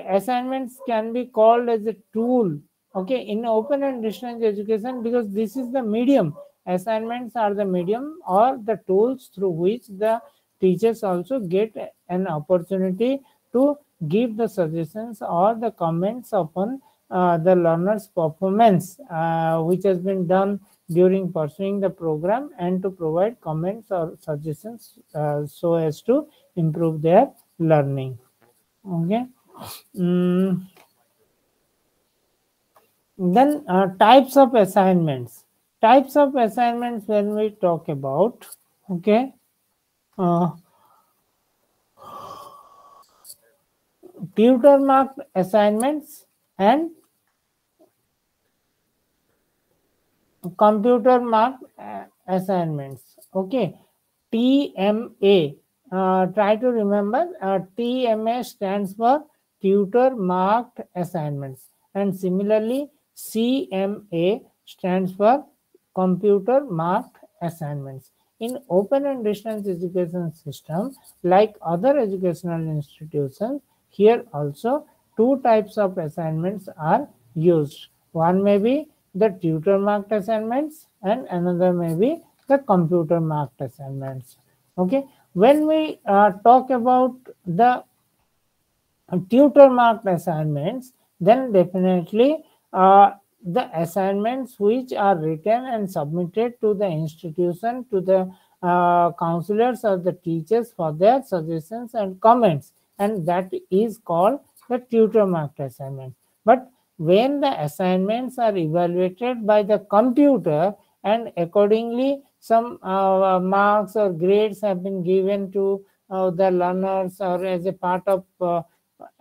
Assignments can be called as a tool. Okay, in open and distance education, because this is the medium. Assignments are the medium or the tools through which the teachers also get an opportunity to give the suggestions or the comments upon the learner's performance, which has been done during pursuing the program, and to provide comments or suggestions so as to improve their learning. Okay. Then types of assignments. Types of assignments, when we talk about, okay, tutor marked assignments and computer marked assignments. Okay, TMA. Try to remember. TMA stands for tutor marked assignments, and similarly CMA stands for computer marked assignments. In open and distance education system, like other educational institutions, here also two types of assignments are used. One may be the tutor marked assignments, and another may be the computer marked assignments. Okay, when we talk about the tutor marked assignments, then definitely the assignments which are written and submitted to the institution, to the counselors or the teachers for their suggestions and comments, and that is called the tutor marked assignment. But when the assignments are evaluated by the computer, and accordingly some marks or grades have been given to the learners, or as a part of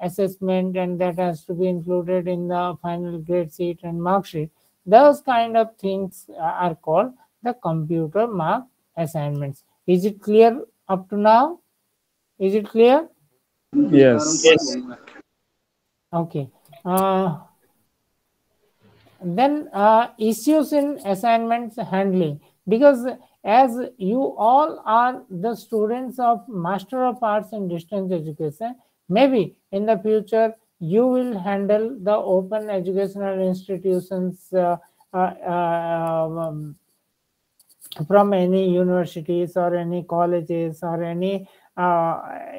assessment, and that has to be included in the final grade sheet and mark sheet, those kind of things are called the computer mark assignments. Is it clear up to now? Is it clear? Yes. Yes. Okay. Then issues in assignments handling, because as you all are the students of Master of Arts in Distance Education, maybe in the future you will handle the open educational institutions from any universities or any colleges or any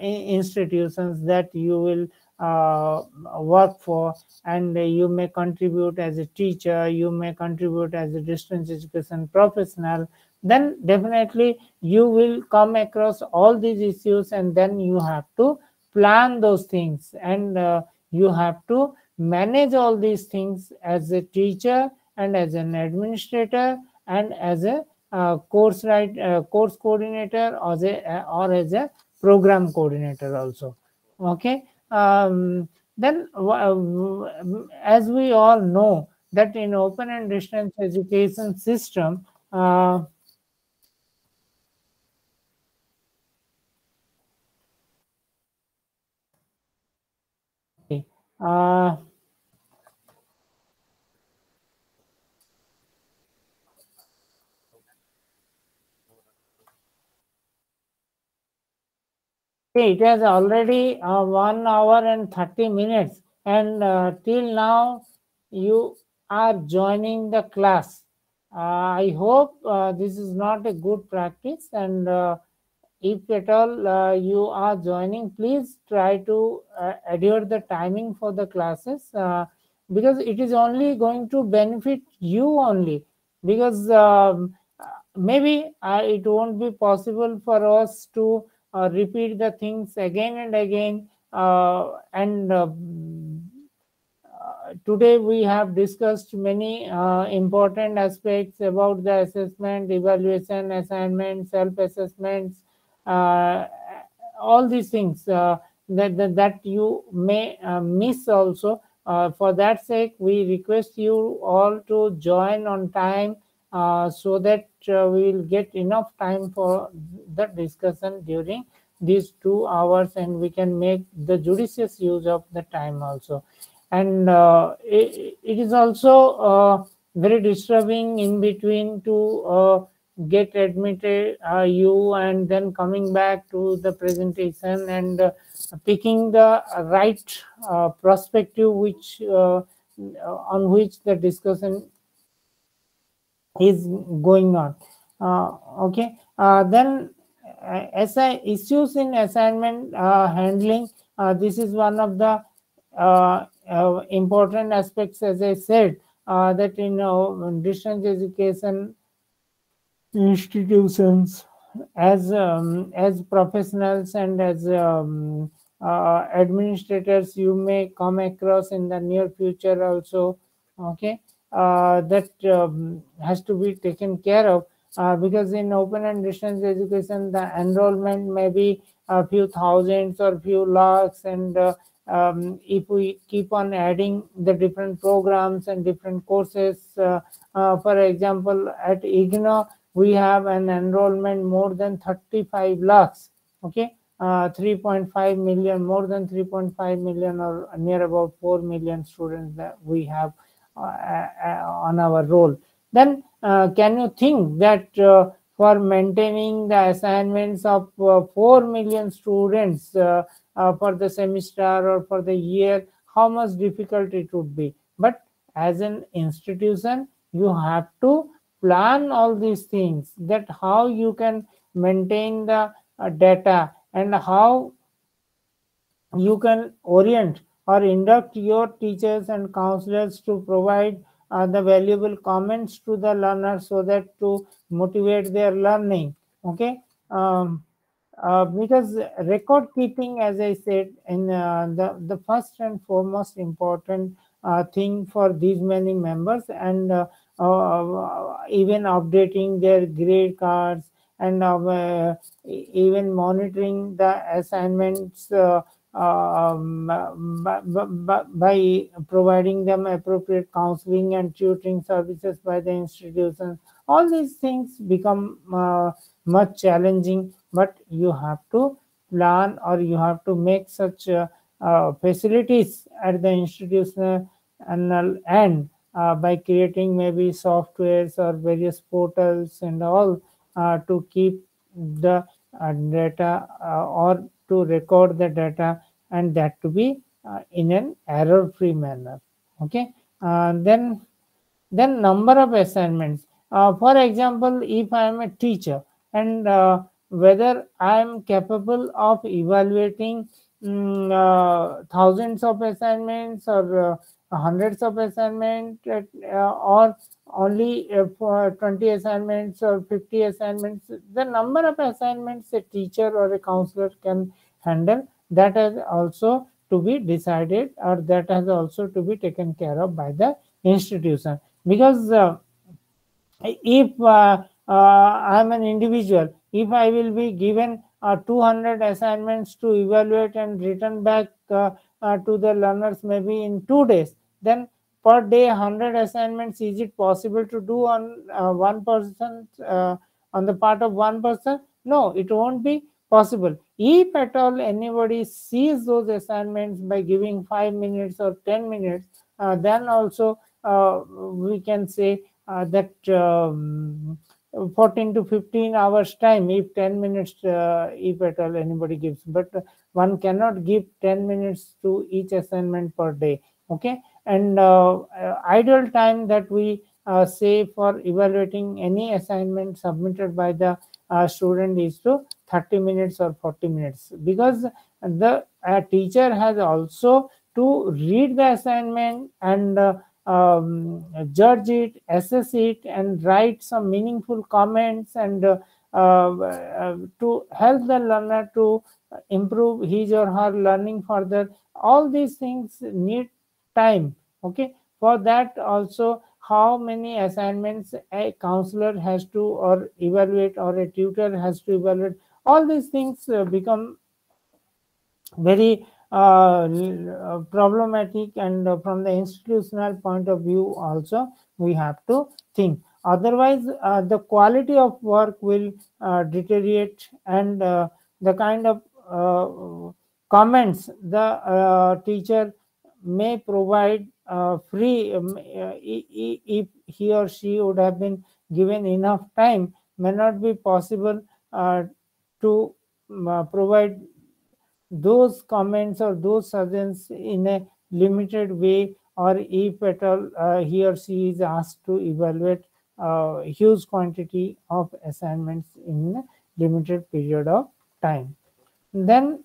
institutions that you will work for, and you may contribute as a teacher, you may contribute as a distance education professional, then definitely you will come across all these issues, and then you have to plan those things, and you have to manage all these things as a teacher and as an administrator and as a course coordinator, or as a program coordinator also. Okay. Then as we all know that in open and distance education system, uh, it has already 1 hour and 30 minutes, and till now you are joining the class. I hope this is not a good practice, and if at all you are joining, please try to adhere the timing for the classes, because it is only going to benefit you only, because maybe it won't be possible for us to repeat the things again and again, and today we have discussed many important aspects about the assessment, evaluation, assignment, self-assessments, uh, all these things that you may miss also. For that sake, we request you all to join on time, so that we will get enough time for the discussion during these 2 hours, and we can make the judicious use of the time also. And it is also very disturbing in between to get admitted you, and then coming back to the presentation, and picking the right perspective which on which the discussion is going on. Okay. Then issues in assignment handling, this is one of the important aspects, as I said, that in distance education institutions, as professionals and as administrators, you may come across in the near future also. Okay. That has to be taken care of, because in open and distance education the enrollment may be a few thousands or few lakhs, and if we keep on adding the different programs and different courses, for example, at IGNO we have an enrollment more than 35 lakhs. Okay. 3.5 million, more than 3.5 million, or near about 4 million students that we have on our roll. Then can you think that for maintaining the assignments of 4 million students for the semester or for the year, how much difficult it would be? But as an institution, you have to plan all these things, that how you can maintain the data, and how you can orient or induct your teachers and counselors to provide the valuable comments to the learners, so that to motivate their learning. Okay. Because record keeping, as I said, in the first and foremost important thing for these many members, and even updating their grade cards, and even monitoring the assignments by providing them appropriate counseling and tutoring services by the institutions. All these things become much challenging, but you have to plan, or you have to make such facilities at the institutional end, by creating maybe softwares or various portals and all, to keep the data, or to record the data, and that to be in an error-free manner. Okay. Then number of assignments. For example, if I am a teacher and whether I am capable of evaluating thousands of assignments or hundreds of assignments or only for 20 assignments or 50 assignments, the number of assignments a teacher or a counselor can handle, that has also to be decided, or that has also to be taken care of by the institution. Because if I'm an individual, if I will be given 200 assignments to evaluate and return back to the learners maybe in 2 days, then per day 100 assignments, is it possible to do on one person, on the part of one person? No, it won't be possible. If at all anybody sees those assignments by giving 5 minutes or 10 minutes, then also we can say that 14 to 15 hours time, if 10 minutes if at all anybody gives, but one cannot give 10 minutes to each assignment per day. Okay. And ideal time that we say for evaluating any assignment submitted by the student is to 30 minutes or 40 minutes, because the teacher has also to read the assignment and judge it, assess it, and write some meaningful comments, and to help the learner to improve his or her learning further. All these things need time. Okay. For that also, how many assignments a counselor has to or evaluate, or a tutor has to evaluate, all these things become very problematic, and from the institutional point of view also we have to think. Otherwise the quality of work will deteriorate, and the kind of comments the teacher may provide free, if he or she would have been given enough time, may not be possible to provide those comments or those suggestions in a limited way, or if at all he or she is asked to evaluate huge quantity of assignments in a limited period of time. Then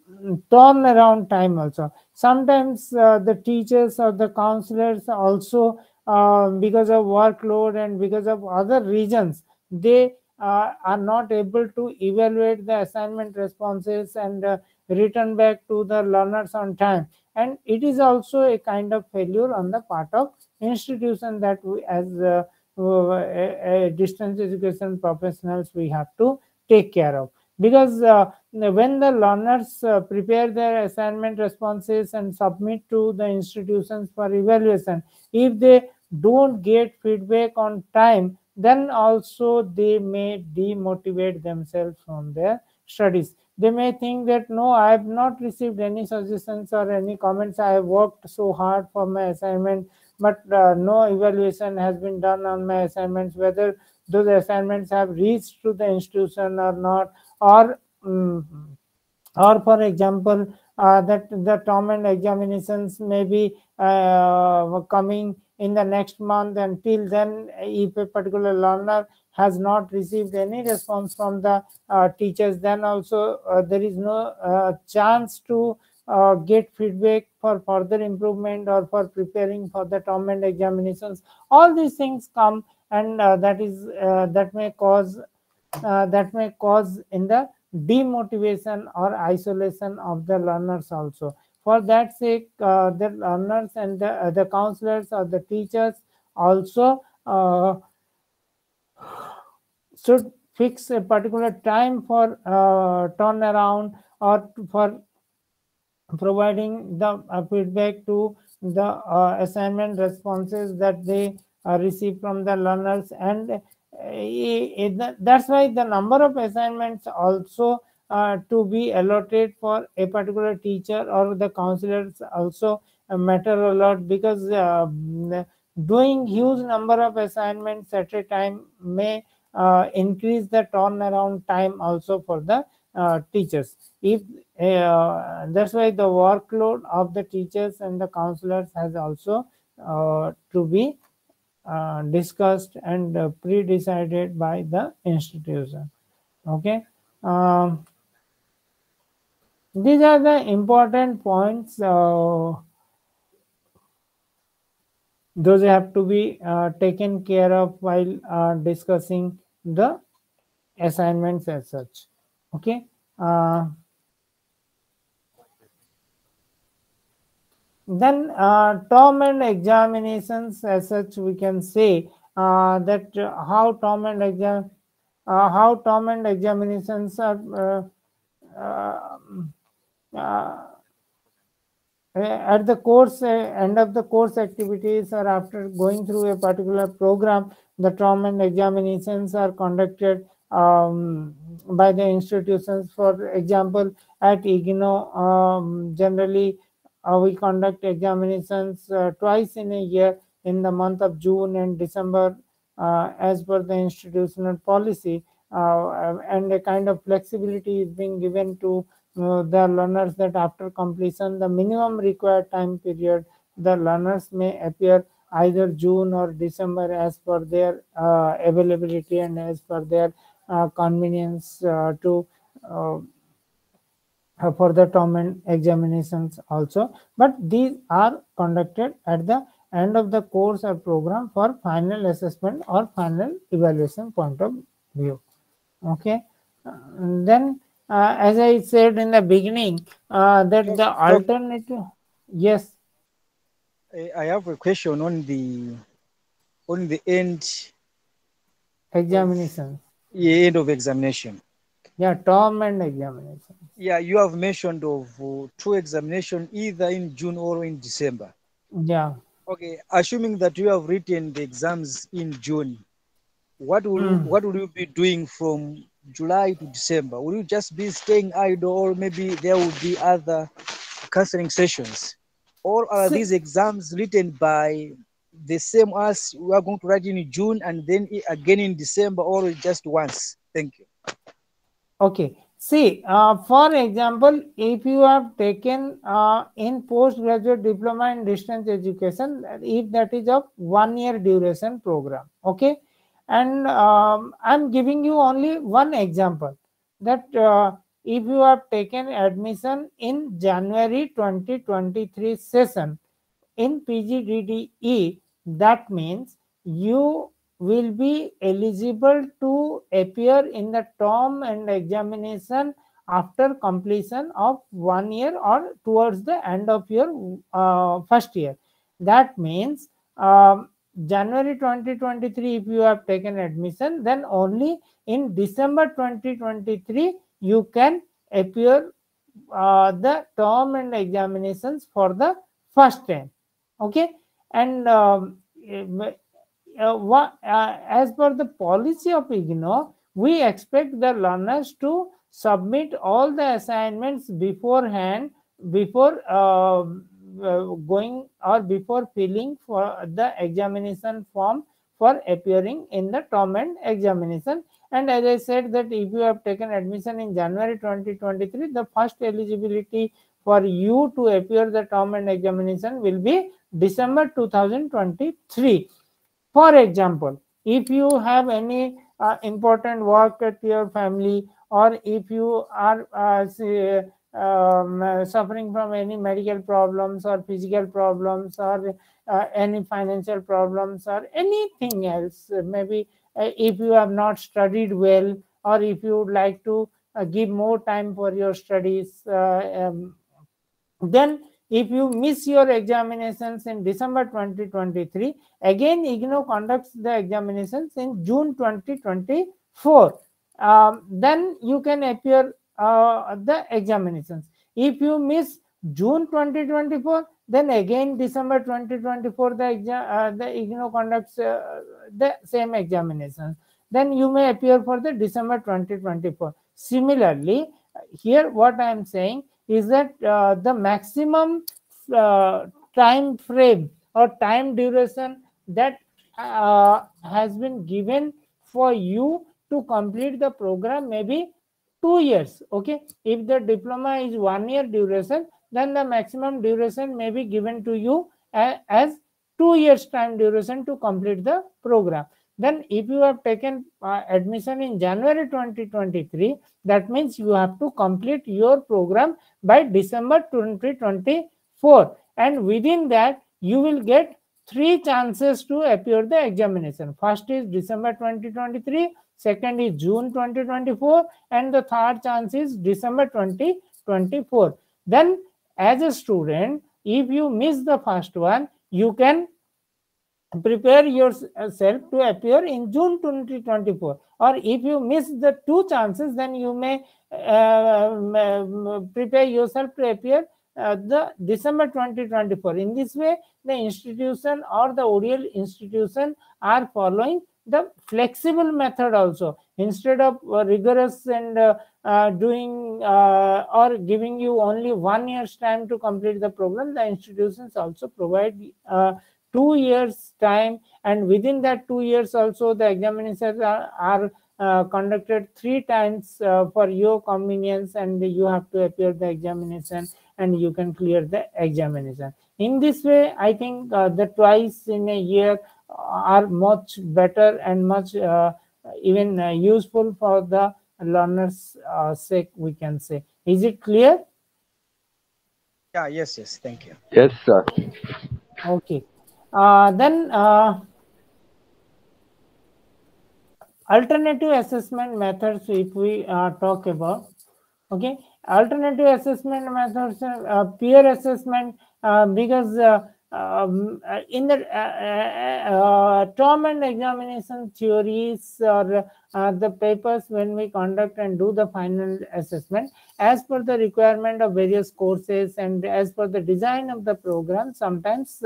turnaround time also. Sometimes the teachers or the counselors also, because of workload and because of other reasons, they are not able to evaluate the assignment responses and return back to the learners on time. And it is also a kind of failure on the part of institution that we, as distance education professionals, we have to take care of. Because when the learners prepare their assignment responses and submit to the institutions for evaluation, if they don't get feedback on time, then also they may demotivate themselves from their studies. They may think that no, I have not received any suggestions or any comments, I have worked so hard for my assignment, but no evaluation has been done on my assignments, whether those assignments have reached to the institution or not, or or for example that the term and examinations may be coming in the next month, and till then if a particular learner has not received any response from the teachers, then also there is no chance to get feedback for further improvement or for preparing for the term and examinations. All these things come, and that may cause in the demotivation or isolation of the learners also. For that sake, the learners and the counselors or the teachers also should fix a particular time for turnaround, or for providing the feedback to the assignment responses that they receive from the learners. And that's why the number of assignments also to be allotted for a particular teacher or the counselors also matter a lot, because doing huge number of assignments at a time may increase the turnaround time also for the teachers. If that's why the workload of the teachers and the counselors has also to be discussed and pre-decided by the institution. Okay. These are the important points. Those have to be taken care of while discussing the assignments as such. Okay. Then term and examinations as such, we can say that how term and examinations are at the course end of the course activities, or after going through a particular program, the term and examinations are conducted by the institutions. For example, at IGNO, generally we conduct examinations twice in a year, in the month of June and December, as per the institutional policy, and a kind of flexibility is being given to the learners, that after completion the minimum required time period, the learners may appear either June or December as per their availability and as per their convenience to for the term and examinations also. But these are conducted at the end of the course or program for final assessment or final evaluation point of view. Okay. Then as I said in the beginning, that the alternative. Yes. I have a question on the end Examinations. end of examination. Yeah, term and examination. Yeah, you have mentioned of two examination either in June or in December. Yeah. Okay, assuming that you have written the exams in June, what will you be doing from July to December? Will you just be staying idle, or maybe there will be other counseling sessions? Or are these exams written by the same as we are going to write in June and then again in December, or just once? Thank you. Okay. See, for example, if you have taken in postgraduate diploma in distance education, if that is of 1 year duration program, okay, and I'm giving you only one example, that if you have taken admission in January 2023 session in PGDDE, that means you will be eligible to appear in the term and examination after completion of 1 year or towards the end of your first year. That means January 2023, if you have taken admission, then only in December 2023 you can appear the term and examinations for the first time. Okay. And as per the policy of IGNO, we expect the learners to submit all the assignments beforehand, before going or before filling for the examination form for appearing in the term and examination. And as I said, that if you have taken admission in January 2023, the first eligibility for you to appear the term and examination will be December 2023. For example, if you have any important work at your family, or if you are suffering from any medical problems or physical problems, or any financial problems or anything else, maybe if you have not studied well, or if you would like to give more time for your studies, then if you miss your examinations in December 2023, again IGNO conducts the examinations in June 2024. Then you can appear the examinations. If you miss June 2024, then again December 2024 the IGNO conducts the same examinations. Then you may appear for the December 2024. Similarly, here what I am saying is that the maximum time frame or time duration that has been given for you to complete the program may be 2 years. Okay, if the diploma is 1 year duration, then the maximum duration may be given to you as 2 years time duration to complete the program. Then if you have taken admission in January 2023, that means you have to complete your program by December 2024, and within that you will get 3 chances to appear the examination. First is December 2023, second is June 2024, and the third chance is December 2024. Then as a student, if you miss the first one, you can prepare yourself to appear in June 2024, or if you miss the 2 chances, then you may prepare yourself to appear the December 2024. In this way, the institution or the ODL institution are following the flexible method also. Instead of rigorous and doing or giving you only 1 year's time to complete the program, the institutions also provide 2 years time, and within that 2 years also the examinations are conducted 3 times for your convenience, and you have to appear the examination and you can clear the examination. In this way, I think the twice in a year are much better and much even useful for the learners sake, we can say. Is it clear? Yeah, yes, thank you. Yes, sir. Okay. Then alternative assessment methods, if we talk about, okay, alternative assessment methods, peer assessment, because in the term and examination theories or the papers, when we conduct and do the final assessment, as per the requirement of various courses and as per the design of the program, sometimes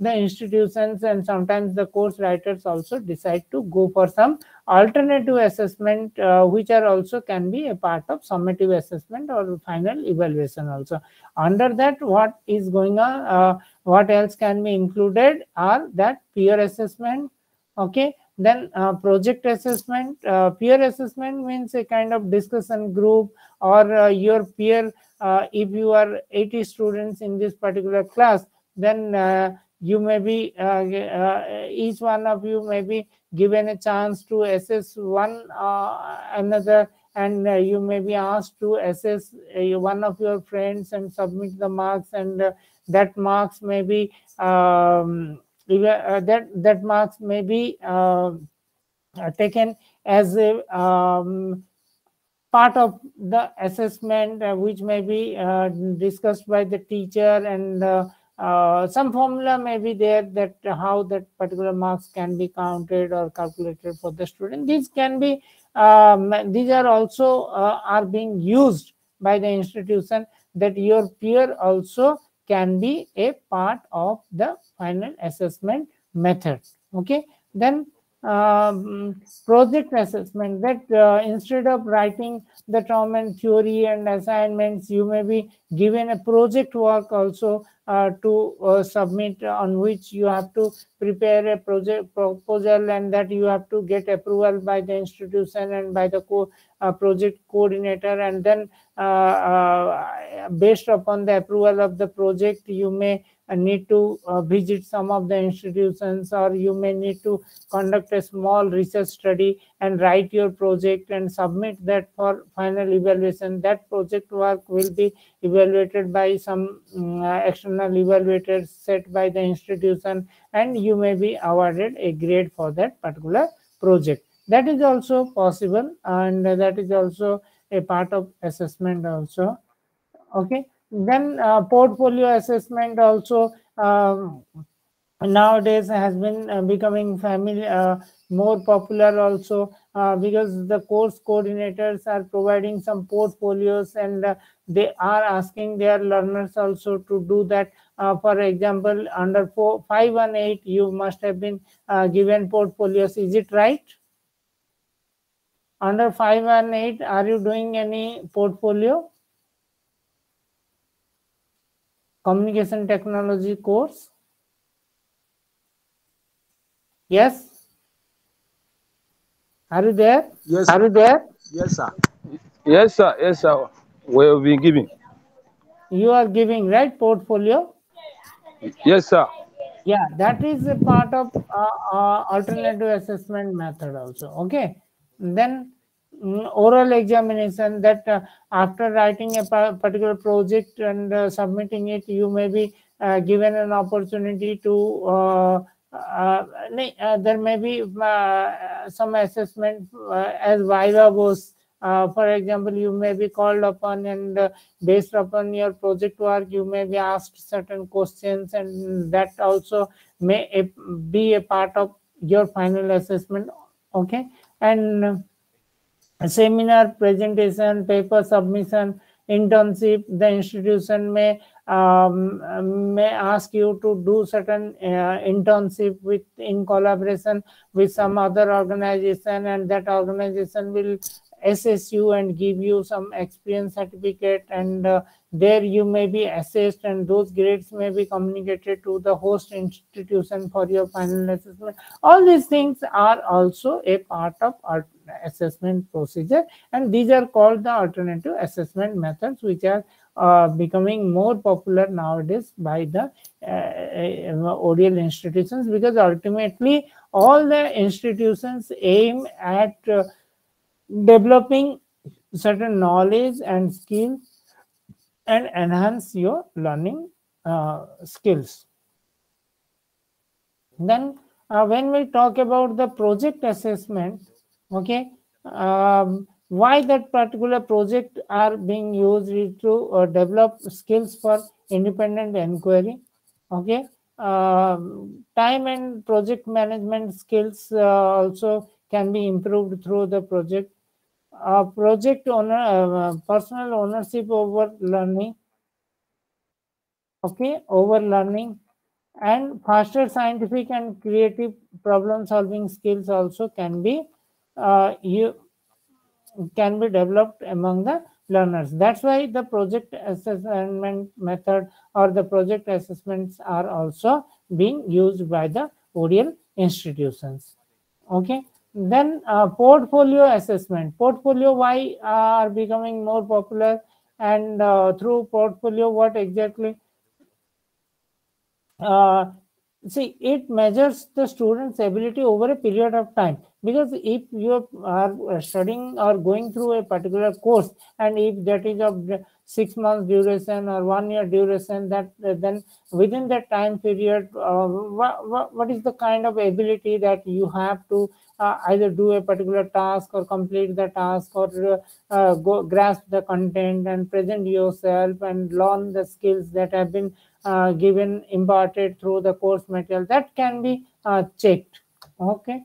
the institutions and sometimes the course writers also decide to go for some alternative assessment, which are also can be a part of summative assessment or final evaluation also. Under that, what is going on, what else can be included are that peer assessment, okay, then project assessment. Peer assessment means a kind of discussion group, or your peer, if you are 80 students in this particular class, then you may be each one of you may be given a chance to assess one another, and you may be asked to assess one of your friends and submit the marks, and that marks may be that marks may be taken as a part of the assessment, which may be discussed by the teacher, and some formula may be there that how that particular marks can be counted or calculated for the student. These can be these are also are being used by the institution, that your peer also can be a part of the final assessment method. Okay, then project assessment, that instead of writing the term and theory and assignments, you may be given a project work also to submit, on which you have to prepare a project proposal, and that you have to get approval by the institution and by the project coordinator, and then based upon the approval of the project, you may need to visit some of the institutions, or you may need to conduct a small research study and write your project and submit that for final evaluation. That project work will be evaluated by some external evaluators set by the institution, and you may be awarded a grade for that particular project. That is also possible, and that is also a part of assessment also. Okay, then portfolio assessment also nowadays has been becoming more popular also, because the course coordinators are providing some portfolios, and they are asking their learners also to do that. For example, under 518 you must have been given portfolios, is it right? Under 518, are you doing any portfolio? Communication technology course? Yes? Are you there? Yes. Are you there? Yes, sir. Yes, sir. Yes, sir. We have been giving. You are giving, right, portfolio? Yes, sir. Yeah, that is a part of alternative assessment method also. Okay. Then oral examination, that after writing a particular project and submitting it, you may be given an opportunity to there may be some assessment as viva voce. For example, you may be called upon, and based upon your project work, you may be asked certain questions, and that also may be a part of your final assessment. Okay. And seminar, presentation, paper submission, internship, the institution may ask you to do certain internship with in collaboration with some other organization, and that organization will assess you and give you some experience certificate, and there you may be assessed, and those grades may be communicated to the host institution for your final assessment. All these things are also a part of our assessment procedure, and these are called the alternative assessment methods, which are becoming more popular nowadays by the ODL institutions, because ultimately all the institutions aim at developing certain knowledge and skills and enhance your learning skills. Then when we talk about the project assessment, okay, why that particular project are being used to develop skills for independent inquiry. Okay. Time and project management skills also can be improved through the project. Project owner, personal ownership over learning. Okay, over learning, and faster scientific and creative problem solving skills also can be you can be developed among the learners. That's why the project assessment method or the project assessments are also being used by the ODL institutions. Okay. Then portfolio assessment. Portfolio, why are becoming more popular, and through portfolio, what exactly uh, see, it measures the student's ability over a period of time, because if you are studying or going through a particular course, and if that is of 6 months duration or 1 year duration, that then within that time period, what is the kind of ability that you have to either do a particular task or complete the task, or go grasp the content and present yourself and learn the skills that have been given, imparted through the course material, that can be checked. Okay.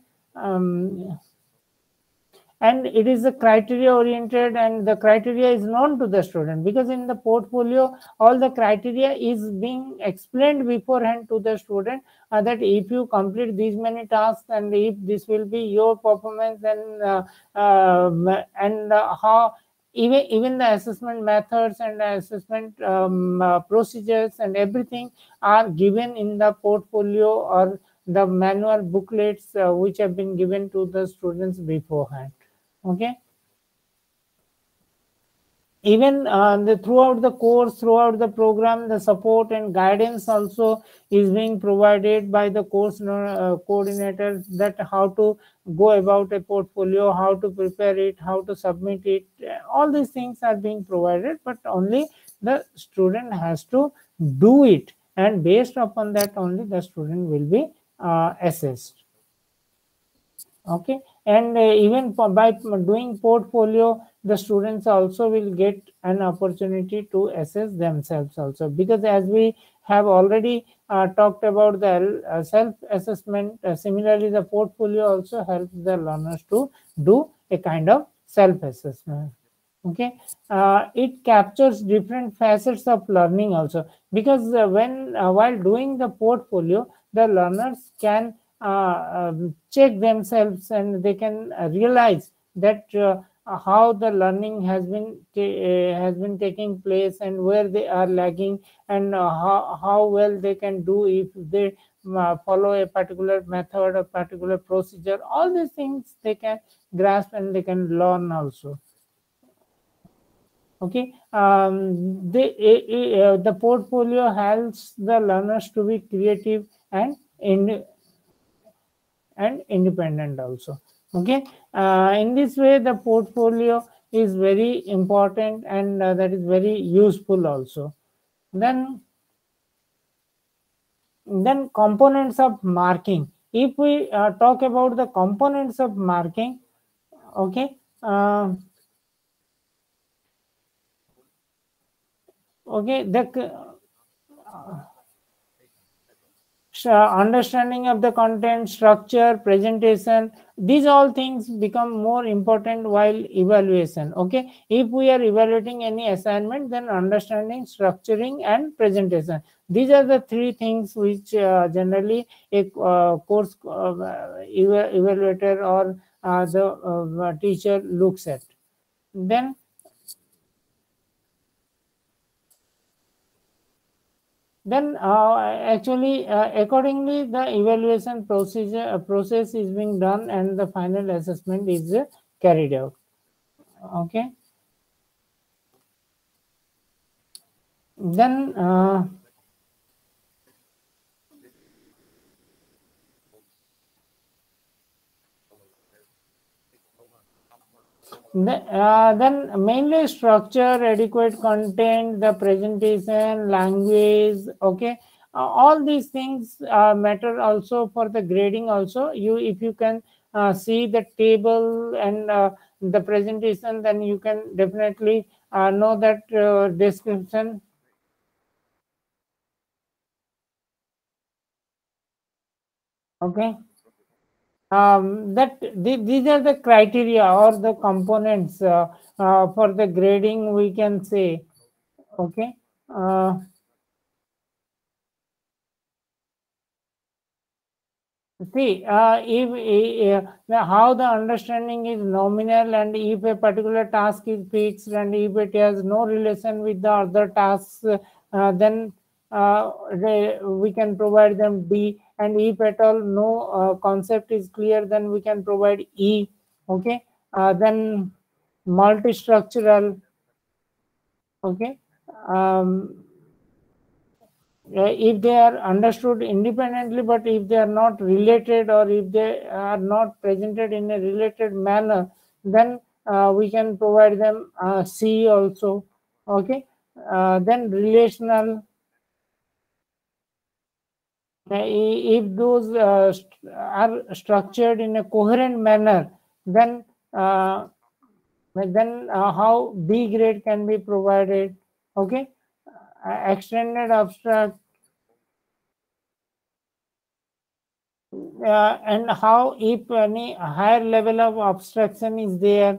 And it is a criteria oriented, and the criteria is known to the student, because in the portfolio all the criteria is being explained beforehand to the student, that if you complete these many tasks, and if this will be your performance, then and how even the assessment methods and the assessment procedures and everything are given in the portfolio or the manual booklets which have been given to the students beforehand. Okay. Even throughout the course, throughout the program, the support and guidance also is being provided by the course coordinators, that how to go about a portfolio, how to prepare it, how to submit it. All these things are being provided, but only the student has to do it, and based upon that only the student will be assessed. Okay. And even by doing portfolio, the students also will get an opportunity to assess themselves also, because as we have already talked about the self-assessment, similarly the portfolio also helps the learners to do a kind of self-assessment. Okay. It captures different facets of learning also, because when while doing the portfolio, the learners can check themselves, and they can realize that how the learning has been taking place, and where they are lagging, and how well they can do if they follow a particular method or particular procedure. All these things they can grasp and they can learn also. Okay, the portfolio helps the learners to be creative and independent also. Okay, in this way the portfolio is very important, and that is very useful also. Then components of marking. If we talk about the components of marking, okay, understanding of the content, structure, presentation, these all things become more important while evaluation. Okay, if we are evaluating any assignment, then understanding, structuring, and presentation, these are the three things which generally a course evaluator or the teacher looks at. Then actually accordingly the evaluation process is being done, and the final assessment is carried out. Okay, then then mainly structure, adequate content, the presentation, language. Okay, all these things matter also for the grading also. If you can see the table and the presentation, then you can definitely know that description. Okay, these are the criteria or the components for the grading, we can say. Okay, see, how the understanding is nominal, and if a particular task is fixed, and if it has no relation with the other tasks, then we can provide them D. And if at all no concept is clear, then we can provide E. Okay, then multi-structural. Okay, if they are understood independently, but if they are not related, or if they are not presented in a related manner, then we can provide them C also. Okay, then relational. If those are structured in a coherent manner, then how B grade can be provided. Okay, extended abstract. And how, if any higher level of abstraction is there,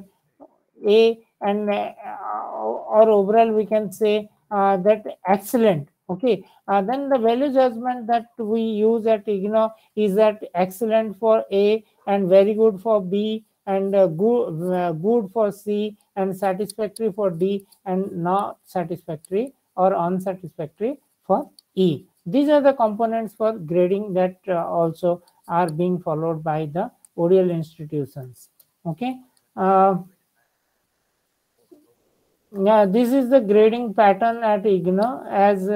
A, and or overall we can say that excellent. Okay, then the value judgment that we use at IGNOU is that excellent for A, and very good for B, and good for C, and satisfactory for D, and not satisfactory or unsatisfactory for E. These are the components for grading that also are being followed by the ODL institutions. Okay. Yeah, this is the grading pattern at IGNOU as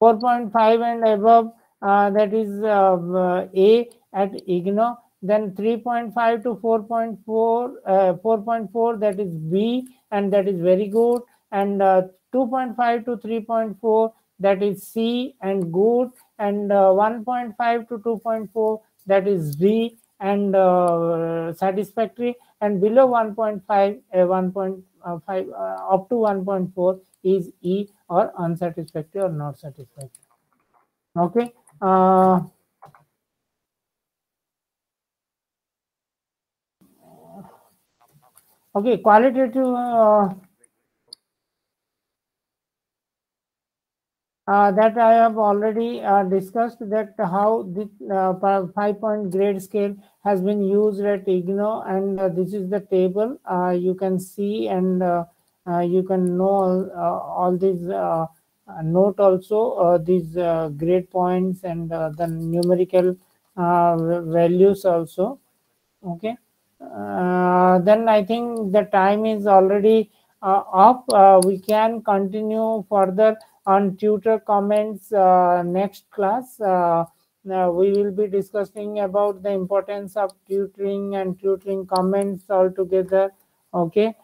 4.5 and above, that is A at IGNOU. Then 3.5 to 4.4, 4.4, that is B, and that is very good. And 2.5 to 3.4, that is C and good. And 1.5 to 2.4, that is D and satisfactory. And below 1.5, 1.5 up to 1.4 is E, or unsatisfactory or not satisfactory. Okay. Okay, qualitative that I have already discussed, that how the 5-point grade scale has been used at IGNOU, and this is the table you can see, and you can know all these note also these grade points, and the numerical values also. Okay, then I think the time is already up. We can continue further on tutor comments next class. Now we will be discussing about the importance of tutoring and tutoring comments altogether. Okay.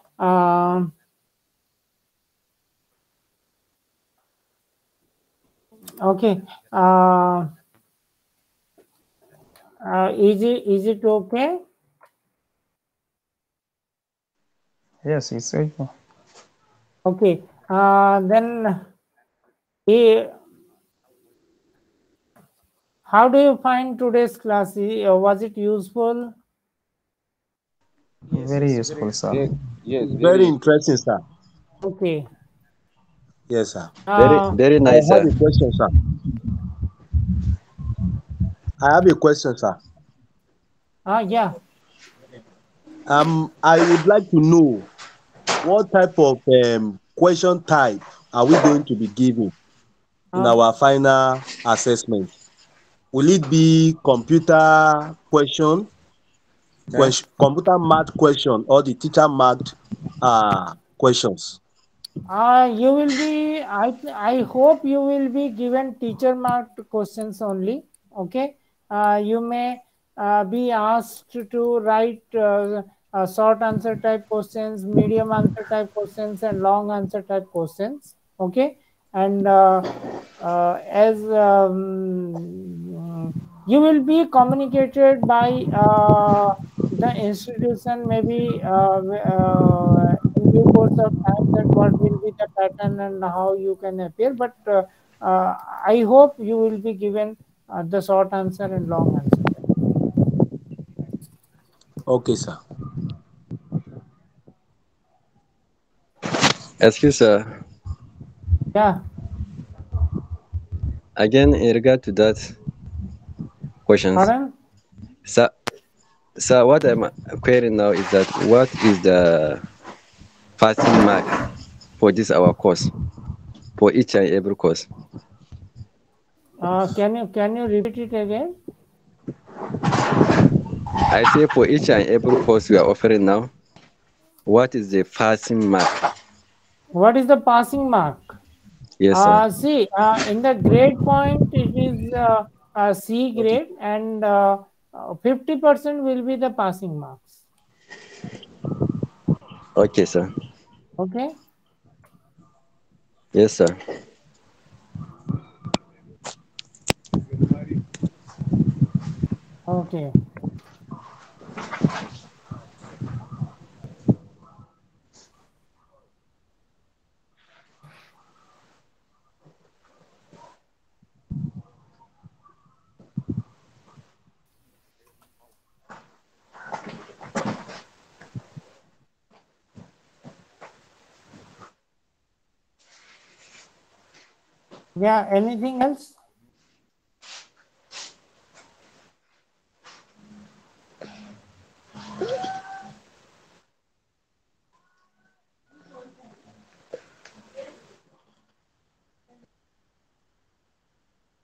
Okay. Is it okay? Yes, it's okay. Okay. Then how do you find today's class? Was it useful? Very useful, sir. Yes, Very interesting, sir. Okay. Yes, sir. Very I nice, have sir. a question, sir. I have a question, sir. Yeah. I would like to know what type of question type are we going to be giving in our final assessment? Will it be computer question, computer marked question, or the teacher marked questions? You will be. I hope you will be given teacher marked questions only. Okay. You may be asked to write short answer type questions, medium answer type questions, and long answer type questions. Okay. And as you will be communicated by the institution, maybe in due course of time, that what will be the pattern and how you can appear. But I hope you will be given the short answer and long answer. Okay, sir. Excuse, sir. Yeah. Again, in regard to that questions, Pardon? sir, what I'm querying now is that what is the passing mark for this our course, for each and every course? Can you repeat it again? I say for each and every course we are offering now, what is the passing mark? What is the passing mark? Yes, sir. See, in the grade point, it is a C grade, and 50% will be the passing marks. Okay, sir. Okay. Yes, sir. Okay. Yeah. Anything else?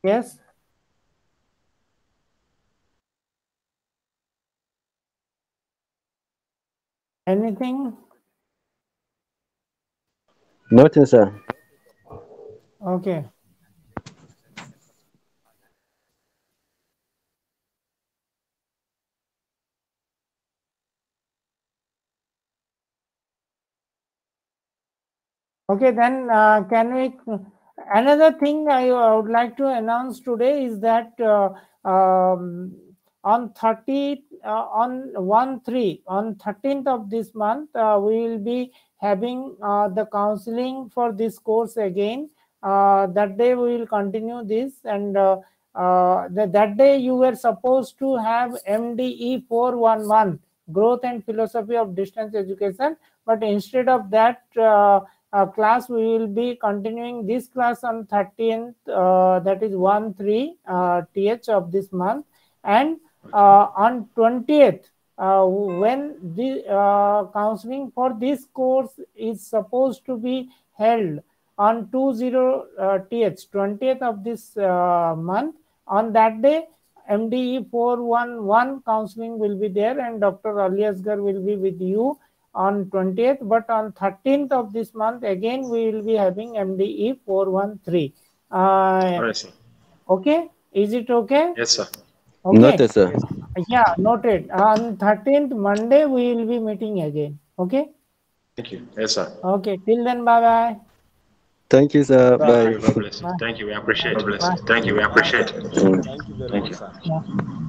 Yes. Anything? Nothing, sir. Okay. Okay, then can we? Another thing I would like to announce today is that on 30th, on 1/3, on 13th of this month, we will be having the counseling for this course again. That day we will continue this, and that day you were supposed to have MDE 411, Growth and Philosophy of Distance Education, but instead of that class, we will be continuing this class on 13th, that is 1/3 th of this month, and on 20th, when the counseling for this course is supposed to be held on 20th 20th of this month. On that day, MDE 411 counseling will be there, and Dr. Aliasgar will be with you on 20th, but on 13th of this month again we will be having MDE 413. Alright, sir. Okay, is it okay? Yes, sir. Okay. Noted, sir. Yeah, noted. On 13th Monday we will be meeting again. Okay. Thank you. Yes, sir. Okay. Till then, bye bye. Thank you, sir. Thank Bye. you. God bless you. Thank you. We appreciate it. Bye. Thank you. We appreciate it. Thank you very Thank much, you. sir. Yeah.